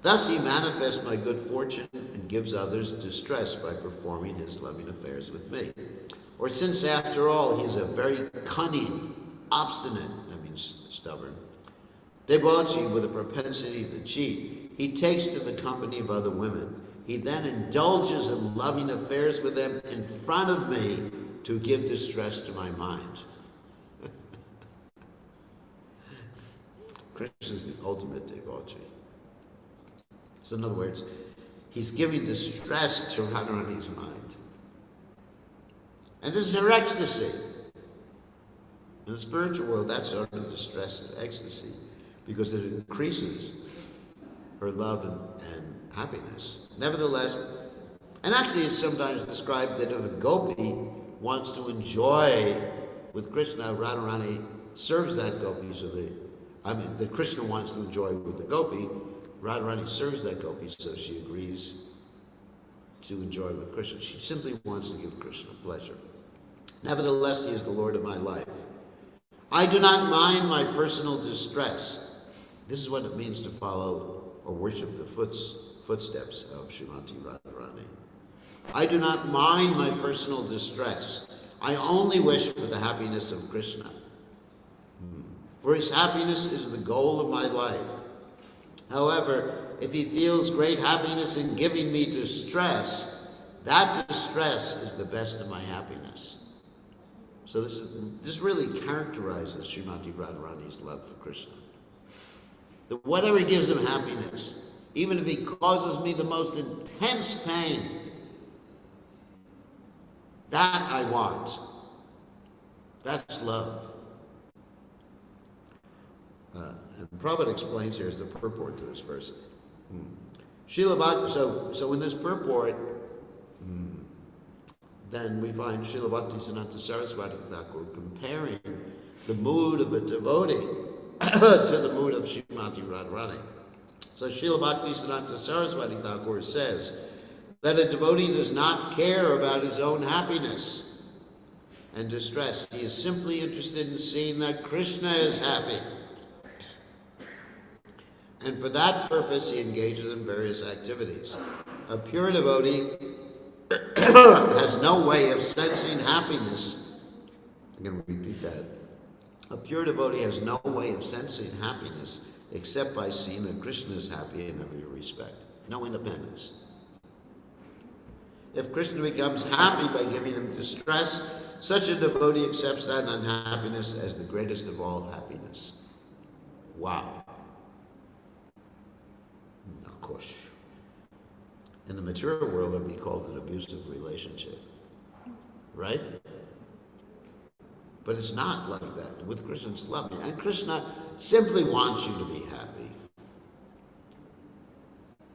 Thus he manifests my good fortune and gives others distress by performing his loving affairs with me. Or since, after all, he is a very cunning, obstinate, that means stubborn, debauchee with a propensity to cheat, he takes to the company of other women. He then indulges in loving affairs with them in front of me to give distress to my mind. Krishna is the ultimate debauchee. So in other words, he's giving distress to Radharani's mind. And this is her ecstasy. In the spiritual world, that sort of distress is ecstasy because it increases her love and happiness. Nevertheless, and actually it's sometimes described that if a gopi wants to enjoy with Krishna, Radharani serves that gopi that Krishna wants to enjoy with the gopi, Radharani serves that gopi, so she agrees to enjoy with Krishna. She simply wants to give Krishna pleasure. Nevertheless, he is the Lord of my life. I do not mind my personal distress. This is what it means to follow or worship the footsteps of Srimati Radharani. I do not mind my personal distress. I only wish for the happiness of Krishna. For his happiness is the goal of my life. However, if he feels great happiness in giving me distress, that distress is the best of my happiness. So this really characterizes Srimati Radharani's love for Krishna. That whatever gives him happiness, even if he causes me the most intense pain, that I want. That's love. And Prabhupada explains here is the purport to this verse. Srila Bhakti, so in this purport, then we find Srila Bhaktisiddhanta Saraswati Thakur comparing the mood of a devotee to the mood of Srimati Radharani. So Srila Bhaktisiddhanta Saraswati Thakur says that a devotee does not care about his own happiness and distress. He is simply interested in seeing that Krishna is happy. And for that purpose, he engages in various activities. A pure devotee has no way of sensing happiness. I'm going to repeat that. A pure devotee has no way of sensing happiness except by seeing that Krishna is happy in every respect. No independence. If Krishna becomes happy by giving him distress, such a devotee accepts that unhappiness as the greatest of all happiness. Wow. Of course. In the mature world, it would be called an abusive relationship. Right? But it's not like that. With Krishna, it's loving. And Krishna simply wants you to be happy.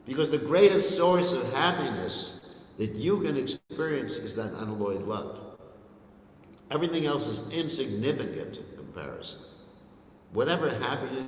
Because the greatest source of happiness that you can experience is that unalloyed love. Everything else is insignificant in comparison. Whatever happiness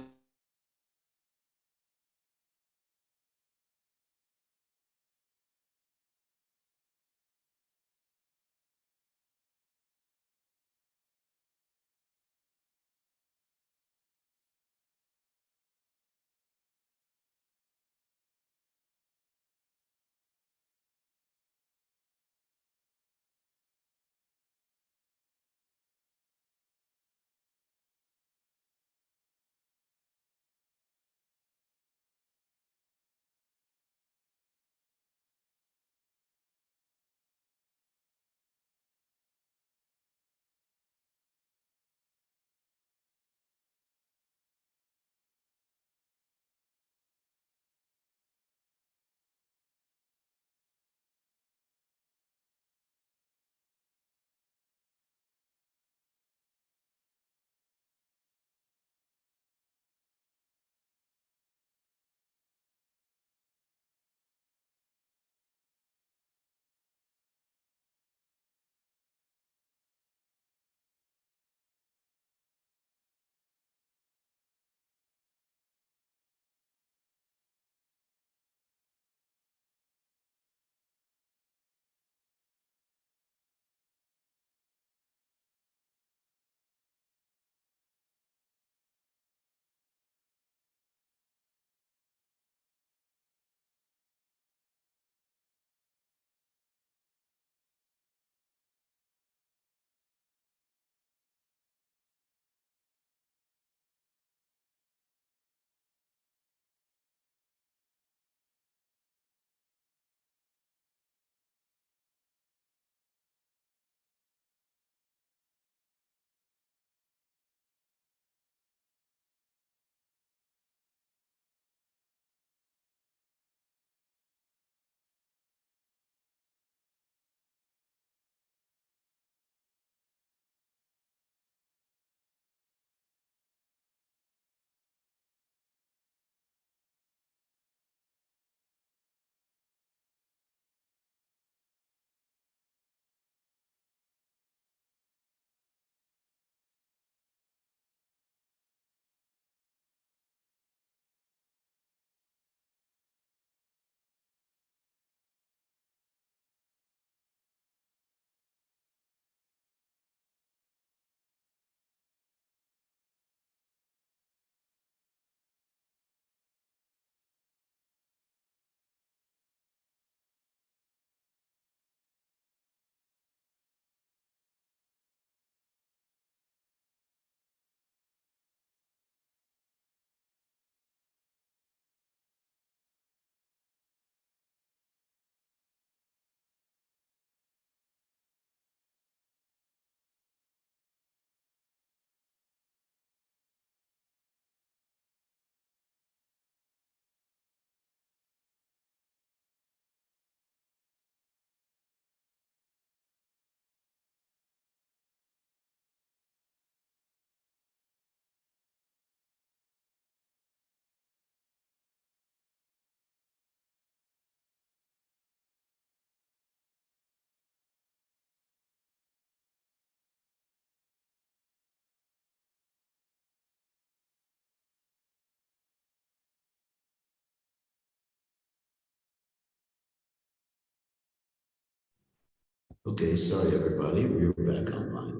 Okay, sorry everybody, we're back online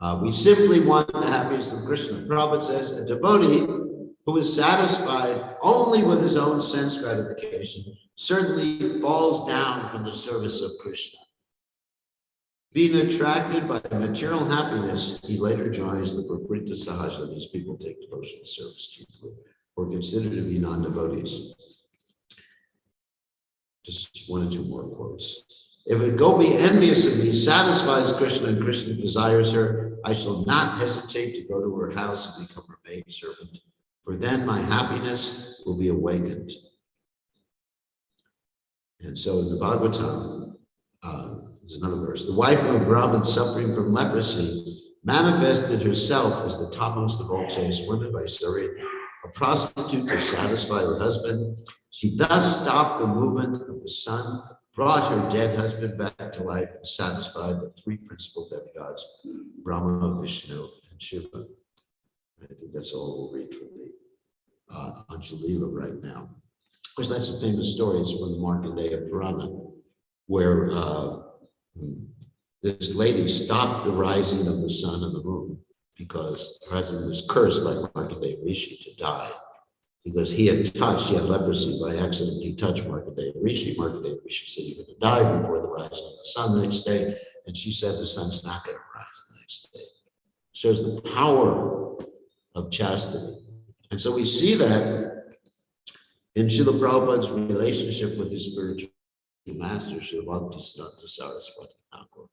now. We simply want the happiness of Krishna. Prabhupada says a devotee who is satisfied only with his own sense gratification certainly falls down from the service of Krishna. Being attracted by material happiness, he later joins the Prakriti Sahaja. These people take devotional service chiefly, or considered to be non-devotees. Just one or two more quotes. If a gopi envious of me satisfies Krishna and Krishna desires her, I shall not hesitate to go to her house and become her maidservant, for then my happiness will be awakened. And so in the Bhagavatam, there's another verse. The wife of a Brahmin suffering from leprosy manifested herself as the topmost of all chaste women by serving a prostitute to satisfy her husband. She thus stopped the movement of the sun, brought her dead husband back to life, and satisfied the three principal demigods, Brahma, Vishnu, and Shiva. I think that's all we'll read from the Anjalila right now. Of course, that's a famous story. It's from the Markandeya Purana, where this lady stopped the rising of the sun and the moon because her husband was cursed by Markandeya Rishi to die because he had leprosy by accident. He touched Markandeya Rishi. Markandeya Rishi said, "You're going to die before the rising of the sun the next day." And she said, "The sun's not going to rise the next day." Shows the power of chastity. And so we see that in Srila Prabhupada's relationship with his spiritual master, Srila Bhaktisiddhanta Saraswati Thakur.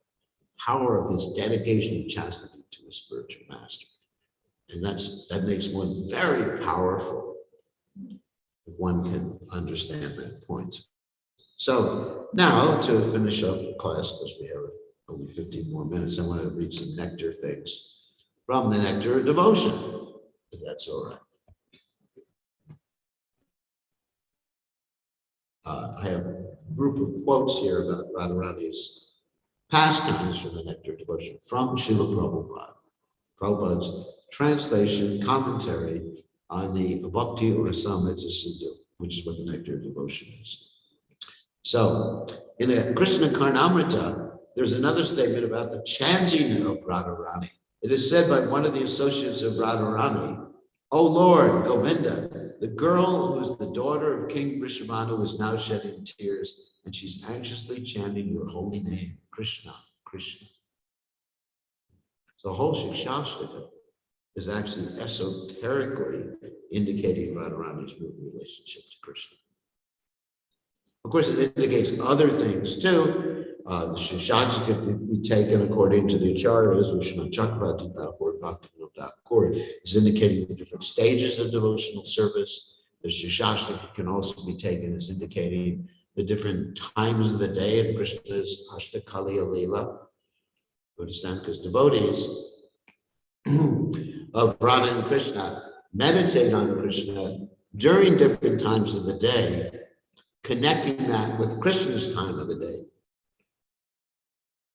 Power of his dedication and chastity to his spiritual master. And that makes one very powerful if one can understand that point. So now to finish up the class, because we have only 15 more minutes, I want to read some nectar things from the Nectar of Devotion, if that's all right. I have a group of quotes here about Radharani's pastimes from the Nectar of Devotion from Srila Prabhupada. Prabhupada's translation, commentary on the Bhakti Rasamrita Sindhu, which is what the Nectar of Devotion is. So, in the Krishna Karnamrita, there's another statement about the chanting of Radharani. It is said by one of the associates of Radharani, "O Lord, Govinda, the girl who is the daughter of King Vrishabhanu is now shedding tears, and she's anxiously chanting your holy name, Krishna, Krishna." So the whole Shikshashtaka is actually esoterically indicating Radharani's relationship to Krishna. Of course, it indicates other things too. The Shikshashtaka can be taken according to the Acharyas, Vishnu Chakravarti Thakur, Bhaktivinoda Thakur, is indicating the different stages of devotional service. The Shikshashtaka can also be taken as indicating the different times of the day in Krishna's Ashtakaliya Leela. Understand? Because devotees of Radha and Krishna meditate on Krishna during different times of the day, connecting that with Krishna's time of the day.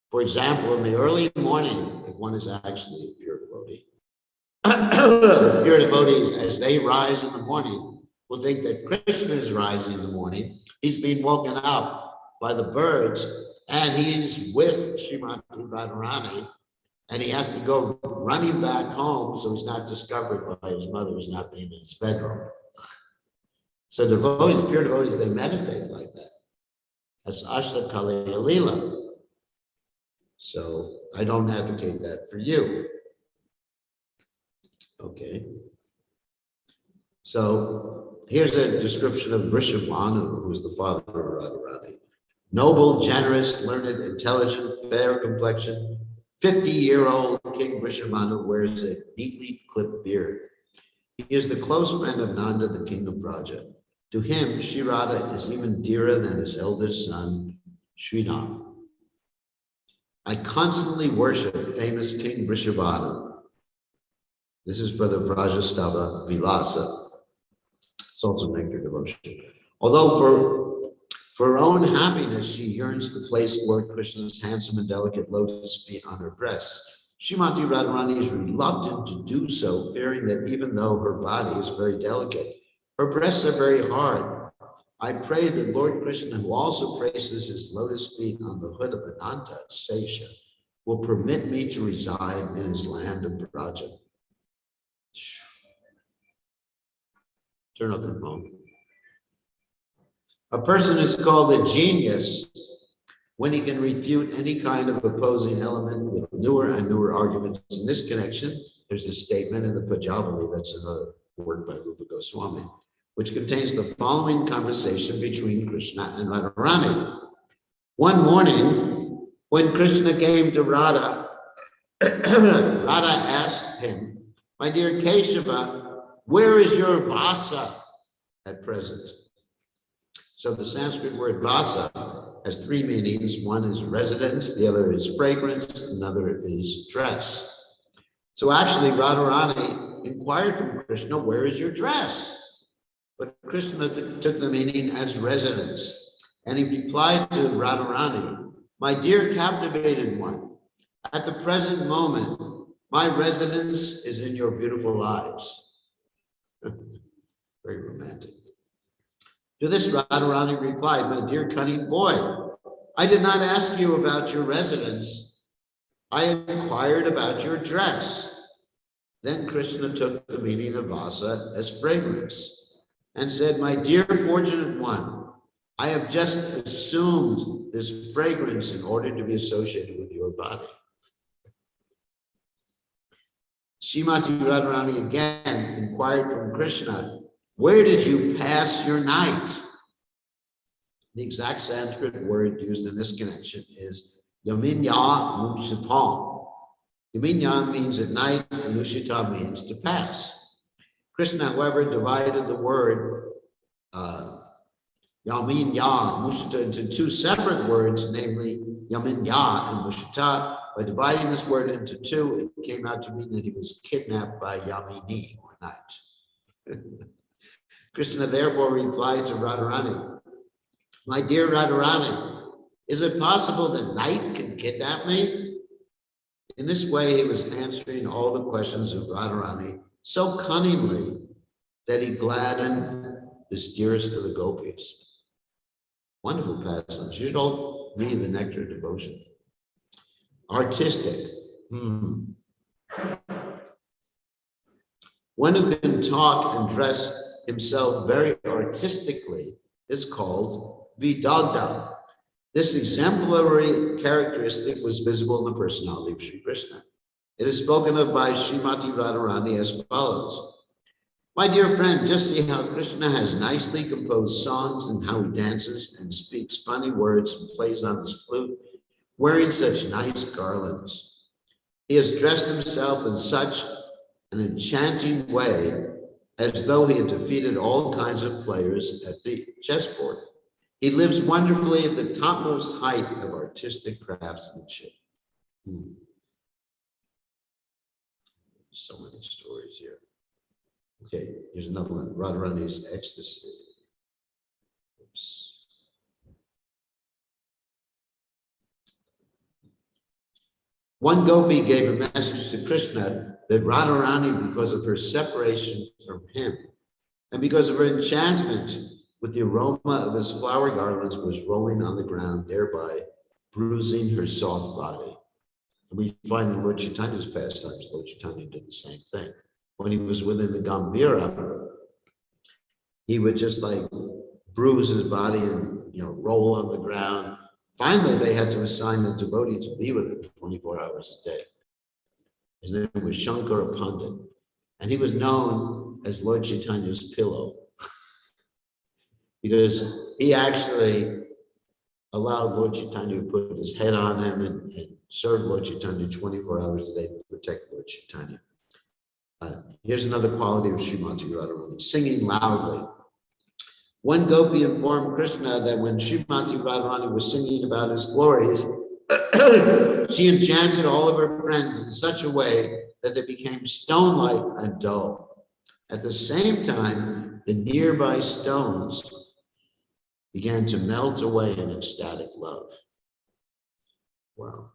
For example, in the early morning, if one is actually a pure devotee, pure devotees, as they rise in the morning, will think that Krishna is rising in the morning. He's being woken up by the birds, and he's with Srimati Radharani, and he has to go running back home so he's not discovered by his mother who's not being in his bedroom. So devotees, pure devotees, they meditate like that. That's Ashtakaliya Leela. So I don't advocate that for you. Okay. So here's a description of Vrishabhanu, who's the father of Radharani. Noble, generous, learned, intelligent, fair complexion, 50-year-old King Vrishabhanu wears a neatly clipped beard. He is the close friend of Nanda, the king of Braja. To him, Shri Radha is even dearer than his eldest son, Sridham. I constantly worship famous King Vrishabhanu. This is for the Brajastava Vilasa. It's also Nectar Devotion. Although for her own happiness, she yearns to place Lord Krishna's handsome and delicate lotus feet on her breasts. Srimati Radharani is reluctant to do so, fearing that even though her body is very delicate, her breasts are very hard. I pray that Lord Krishna, who also places his lotus feet on the hood of Ananta, Sesha, will permit me to reside in his land of Braja. Turn off the phone. A person is called a genius when he can refute any kind of opposing element with newer and newer arguments. In this connection, there's a statement in the Pajavali, that's another work by Bkgoswami, which contains the following conversation between Krishna and Radharani. One morning, when Krishna came to Radha, Radha asked him, "My dear Keshava, where is your vasa at present?" So the Sanskrit word vasa has three meanings. One is residence, the other is fragrance, another is dress. So actually, Radharani inquired from Krishna, "Where is your dress?" But Krishna took the meaning as residence. And he replied to Radharani, "My dear captivated one, at the present moment, my residence is in your beautiful eyes." Very romantic. To this, Radharani replied, "My dear cunning boy, I did not ask you about your residence. I inquired about your dress." Then Krishna took the meaning of vasa as fragrance and said, "My dear fortunate one, I have just assumed this fragrance in order to be associated with your body." Srimati Radharani again inquired from Krishna, "Where did you pass your night?" The exact Sanskrit word used in this connection is Yaminya Mushitam. Yaminya means at night, and Mushita means to pass. Krishna, however, divided the word Yaminya, Mushita into two separate words, namely Yaminya and Mushita. By dividing this word into two, it came out to mean that he was kidnapped by Yamini, or night. Krishna therefore replied to Radharani, "My dear Radharani, is it possible that night can kidnap me?" In this way, he was answering all the questions of Radharani so cunningly that he gladdened this dearest of the gopis. Wonderful pastimes. You should all read the Nectar of Devotion. Artistic. One who can talk and dress himself very artistically is called Vidagda. This exemplary characteristic was visible in the personality of Sri Krishna. It is spoken of by Srimati Radharani as follows. "My dear friend, just see how Krishna has nicely composed songs and how he dances and speaks funny words and plays on his flute, wearing such nice garlands. He has dressed himself in such an enchanting way as though he had defeated all kinds of players at the chessboard. He lives wonderfully at the topmost height of artistic craftsmanship." So many stories here. Okay, here's another one. Radharani's ecstasy. Oops. One gopi gave a message to Krishna that Radharani, because of her separation from him and because of her enchantment with the aroma of his flower garlands, was rolling on the ground, thereby bruising her soft body. And we find in Lord Chaitanya's pastimes, Lord Chaitanya did the same thing. When he was within the Gambhira, he would just like bruise his body and roll on the ground. Finally, they had to assign a devotee to be with him 24 hours a day. His name was Shankara Pandit, and he was known as Lord Chaitanya's pillow because he actually allowed Lord Chaitanya to put his head on him and serve Lord Chaitanya 24 hours a day to protect Lord Chaitanya. Here's another quality of Srimati Radharani, singing loudly. One gopi informed Krishna that when Srimati Radharani was singing about his glories, she enchanted all of her friends in such a way that they became stone-like and dull. At the same time, the nearby stones began to melt away in ecstatic love. Wow.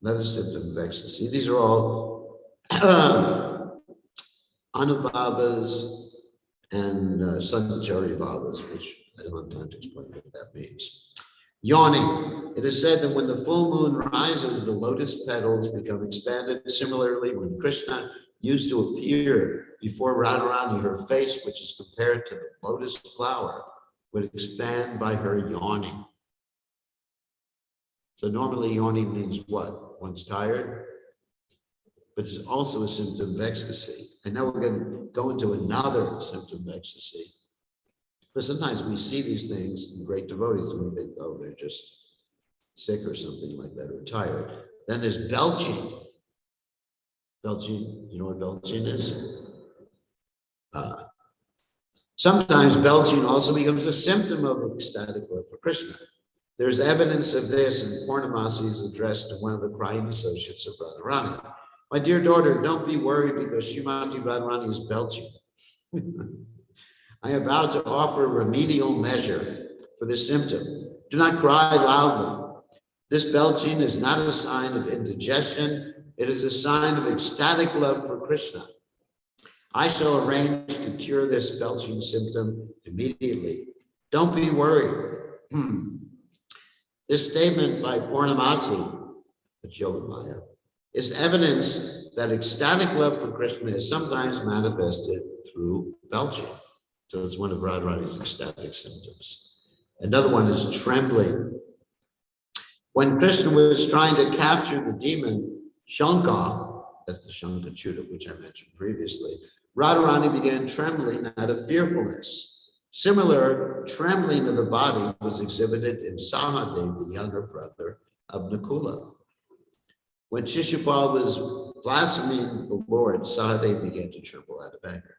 Another symptom of ecstasy. These are all Anubhavas and Sanchari Bhavas, which I don't have Yawning. It is said that when the full moon rises, the lotus petals become expanded. Similarly, when Krishna used to appear before Radharani, her face, which is compared to the lotus flower, would expand by her yawning. So normally yawning means what? One's tired, but it's also a symptom of ecstasy. And now we're going to go into another symptom of ecstasy. But sometimes we see these things in great devotees and we think, oh, they're just sick or something like that, or tired. Then there's belching. Belching, you know what belching is? Sometimes belching also becomes a symptom of ecstatic love for Krishna. There's evidence of this in Purnamasi's address to one of the crying associates of Radharani. My dear daughter, don't be worried because Srimati Radharani is belching. I am about to offer a remedial measure for this symptom. Do not cry loudly. This belching is not a sign of indigestion. It is a sign of ecstatic love for Krishna. I shall arrange to cure this belching symptom immediately. Don't be worried. This statement by Purnamasi, the Yogamaya, is evidence that ecstatic love for Krishna is sometimes manifested through belching. So it's one of Radharani's ecstatic symptoms. Another one is trembling. When Krishna was trying to capture the demon Shanka, that's the Shankachuta, which I mentioned previously, Radharani began trembling out of fearfulness. Similar trembling of the body was exhibited in Sahadev, the younger brother of Nakula. When Shishupal was blaspheming the Lord, Sahadev began to tremble out of anger.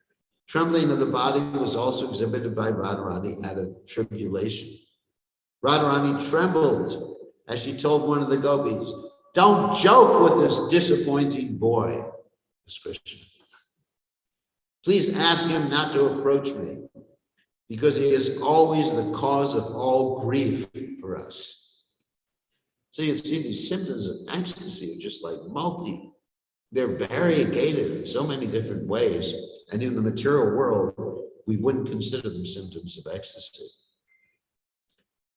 Trembling of the body was also exhibited by Radharani out of tribulation. Radharani trembled as she told one of the gopis, don't joke with this disappointing boy, this Krishna. Please ask him not to approach me, because he is always the cause of all grief for us. So you see these symptoms of ecstasy are just like they're variegated in so many different ways. And in the material world, we wouldn't consider them symptoms of ecstasy.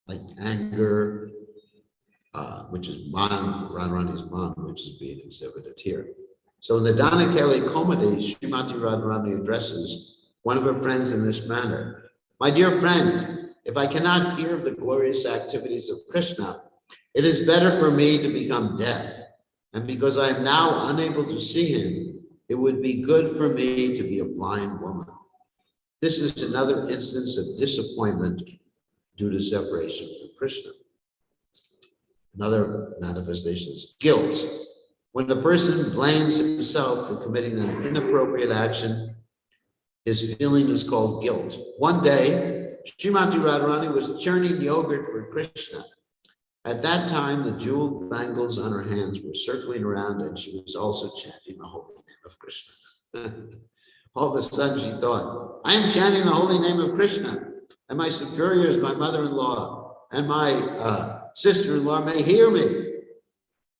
Like anger, which is Radharani's man, which is being exhibited here. So in the Danakeli comedy, Srimati Radharani addresses one of her friends in this manner. My dear friend, if I cannot hear of the glorious activities of Krishna, it is better for me to become deaf. And because I am now unable to see him, it would be good for me to be a blind woman. This is another instance of disappointment due to separation from Krishna. Another manifestation is guilt. When a person blames himself for committing an inappropriate action, his feeling is called guilt. One day, Srimati Radharani was churning yogurt for Krishna. At that time, the jeweled bangles on her hands were circling around, and she was also chanting the holy name of Krishna. All of a sudden, she thought, I am chanting the holy name of Krishna, and my superiors, my mother-in-law, and my sister-in-law may hear me.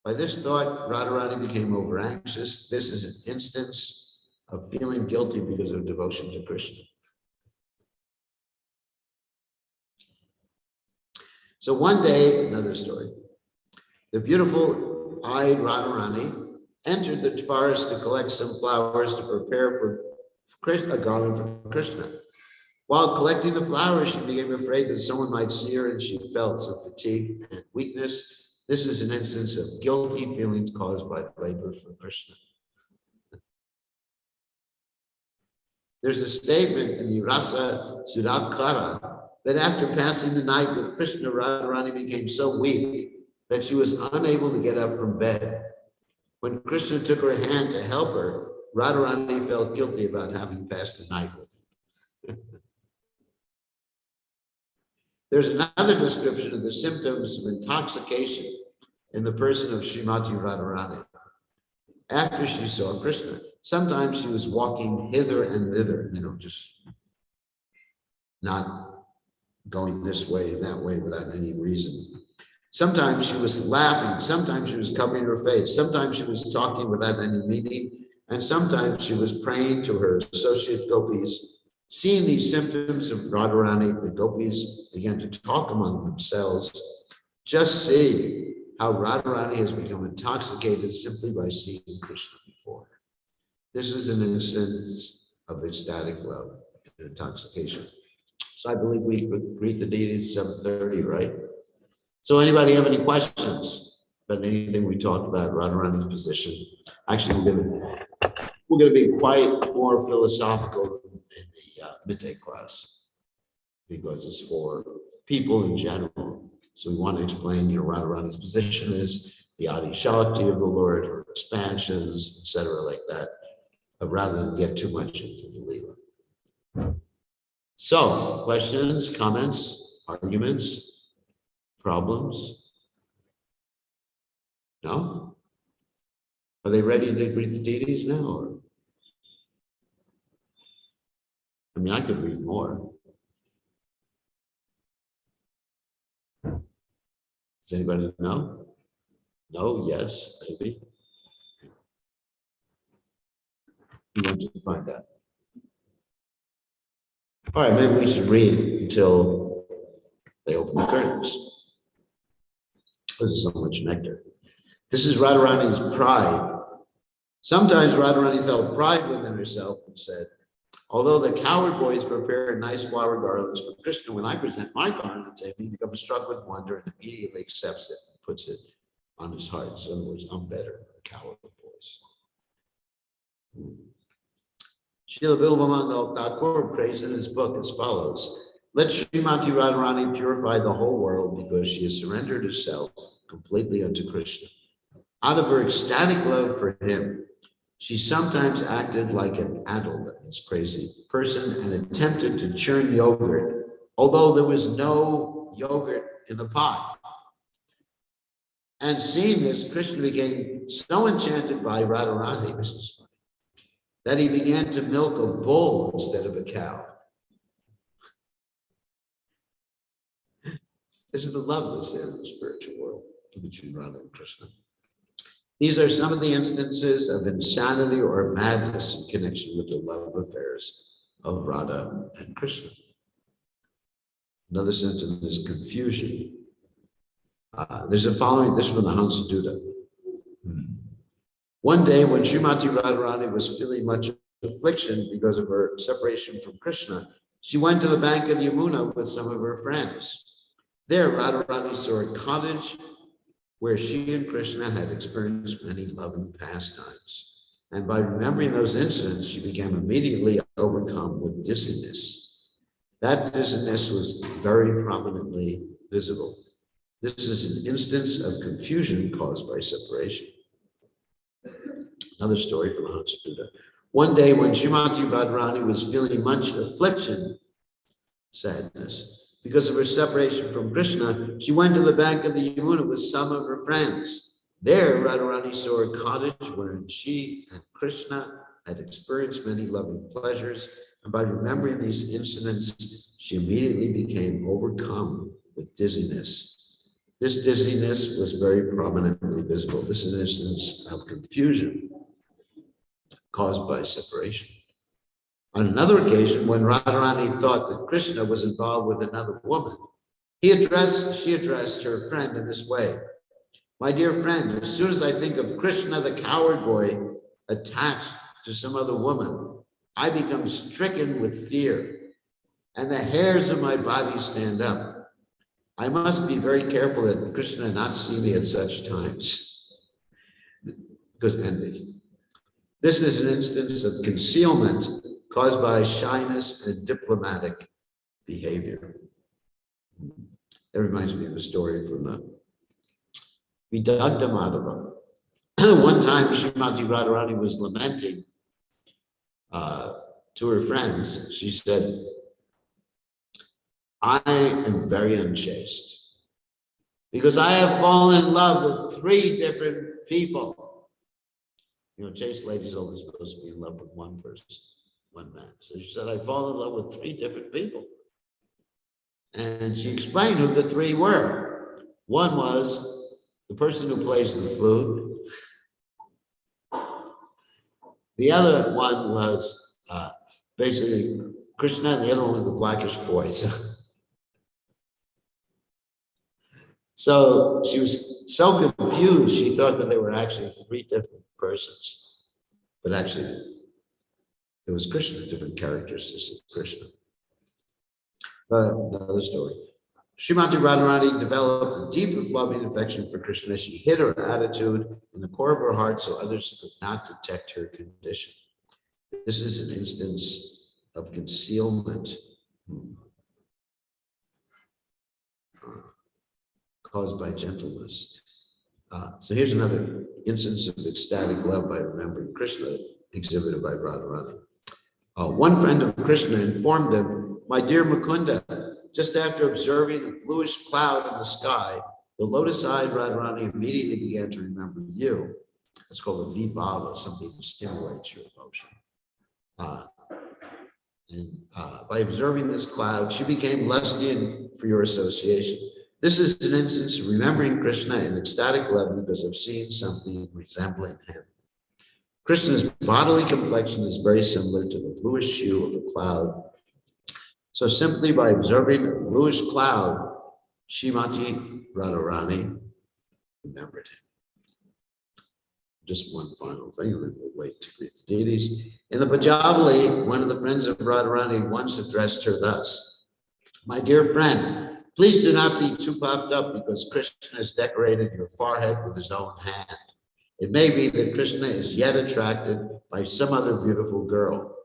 By this thought, Radharani became over anxious. This is an instance of feeling guilty because of devotion to Krishna. So one day, another story, the beautiful-eyed Radharani entered the forest to collect some flowers to prepare for a garland for Krishna. While collecting the flowers, she became afraid that someone might see her, and she felt some fatigue and weakness. This is an instance of guilty feelings caused by labor for Krishna. There's a statement in the Rasa Sudakara that after passing the night with Krishna, Radharani became so weak that she was unable to get up from bed. When Krishna took her hand to help her, Radharani felt guilty about having passed the night with him. There's another description of the symptoms of intoxication in the person of Srimati Radharani. After she saw Krishna, sometimes she was walking hither and thither, just not going this way and that way without any reason. Sometimes she was laughing, sometimes she was covering her face, sometimes she was talking without any meaning, and sometimes she was praying to her associate gopis. Seeing these symptoms of Radharani, the gopis began to talk among themselves. Just see how Radharani has become intoxicated simply by seeing Krishna before her. This is an instance of ecstatic love and intoxication. So I believe we could greet the deities 7:30, right? So anybody have any questions about anything we talked about, Radharani's position? Actually, we're going to be quite more philosophical in the midday class because it's for people in general. So we want to explain, Radharani's position is the Adi Shakti of the Lord, her expansions, etc., like that, rather than get too much into the Leela. So, questions, comments, arguments, problems? No? Are they ready to greet the deities now? Or? I mean, I could read more. Does anybody know? No, yes, maybe. You want to find out. All right, maybe we should read until they open the curtains. This is so much nectar. This is Radharani's pride. Sometimes Radharani felt pride within herself and said, although the coward boys prepare nice flower garlands for Krishna, when I present my garland to him, he becomes struck with wonder and immediately accepts it and puts it on his heart. So in other words, I'm better than coward boys. Srila Bilvamangal Thakur prays in his book as follows: let Srimati Radharani purify the whole world because she has surrendered herself completely unto Krishna. Out of her ecstatic love for him, she sometimes acted like an adult, that means crazy, person and attempted to churn yogurt, although there was no yogurt in the pot. And seeing this, Krishna became so enchanted by Radharani, this is funny, that he began to milk a bull instead of a cow. This is the love that's there in the spiritual world between Radha and Krishna. These are some of the instances of insanity or madness in connection with the love affairs of Radha and Krishna. Another sentence is confusion. There's a following, this from the Hansaduta. One day when Srimati Radharani was feeling much affliction because of her separation from Krishna, she went to the bank of Yamuna with some of her friends. There, Radharani saw a cottage where she and Krishna had experienced many loving pastimes. And by remembering those incidents, she became immediately overcome with dizziness. That dizziness was very prominently visible. This is an instance of confusion caused by separation. Another story from Hansaduta. One day when Srimati Radharani was feeling much affliction, sadness, because of her separation from Krishna, she went to the bank of the Yamuna with some of her friends. There, Radharani saw a cottage wherein she and Krishna had experienced many loving pleasures, and by remembering these incidents, she immediately became overcome with dizziness. This dizziness was very prominently visible. This is an instance of confusion caused by separation. On another occasion, when Radharani thought that Krishna was involved with another woman, she addressed her friend in this way: my dear friend, as soon as I think of Krishna, the coward boy, attached to some other woman, I become stricken with fear, and the hairs of my body stand up. I must be very careful that Krishna not see me at such times. Because envy. This is an instance of concealment caused by shyness and diplomatic behavior. That reminds me of a story from the Vidagdha Madhava. One time, Srimati Radharani was lamenting to her friends. She said, I am very unchaste because I have fallen in love with 3 different people. Chaste ladies are only supposed to be in love with one person, one man. So she said, I fall in love with 3 different people. And she explained who the 3 were. One was the person who plays the flute. The other one was basically Krishna, and the other one was the blackish boy. So So she was so confused, she thought that they were actually three different persons. But actually, it was Krishna, different characteristics of Krishna. But another story. Srimati Radharani developed a deep and loving affection for Krishna. She hid her attitude in the core of her heart so others could not detect her condition. This is an instance of concealment caused by gentleness. So here's another instance of ecstatic love by remembering Krishna exhibited by Radharani. One friend of Krishna informed him, "My dear Mukunda, just after observing a bluish cloud in the sky, the lotus-eyed Radharani immediately began to remember you." It's called a vibhava, something that stimulates your emotion. By observing this cloud, she became lusty for your association. This is an instance of remembering Krishna in ecstatic love because of seeing something resembling him. Krishna's bodily complexion is very similar to the bluish hue of a cloud. So simply by observing a bluish cloud, Srimati Radharani remembered him. Just one final thing, and then we'll wait to greet the deities. In the Pajavali, one of the friends of Radharani once addressed her thus: "My dear friend, please do not be too puffed up because Krishna has decorated your forehead with his own hand. It may be that Krishna is yet attracted by some other beautiful girl.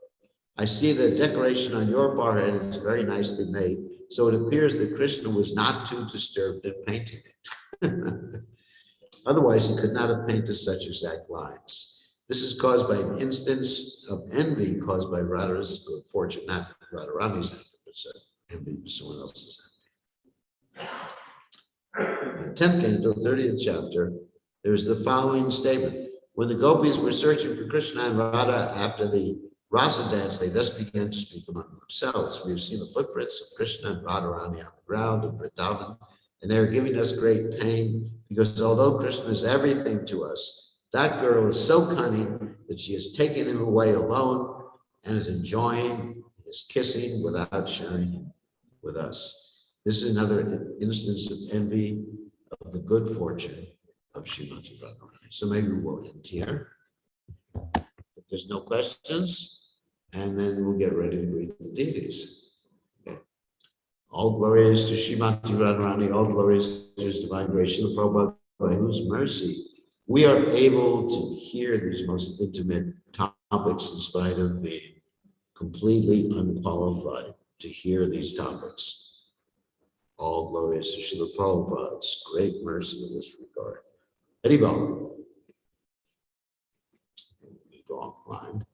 I see the decoration on your forehead is very nicely made, so it appears that Krishna was not too disturbed in painting it." Otherwise, he could not have painted such exact lines. This is caused by an instance of envy caused by Radha's good fortune, not Radharani's envy, but envy of someone else's envy. In the 10th canto, 30th chapter, there is the following statement. When the gopis were searching for Krishna and Radha after the rasa dance, they thus began to speak among themselves. We have seen the footprints of Krishna and Radharani on the ground in Vrindavan, and they are giving us great pain because although Krishna is everything to us, that girl is so cunning that she has taken him away alone and is enjoying his kissing without sharing him with us. This is another instance of envy of the good fortune of Srimati Radharani. So maybe we'll end here. If there's no questions, and then we'll get ready to greet the deities. All glories to Srimati Radharani, all glories to His divine grace, Srila Prabhupada, by whose mercy we are able to hear these most intimate topics in spite of being completely unqualified to hear these topics. All glories to Srila Prabhupada's great mercy in this regard. Haribol. Go offline.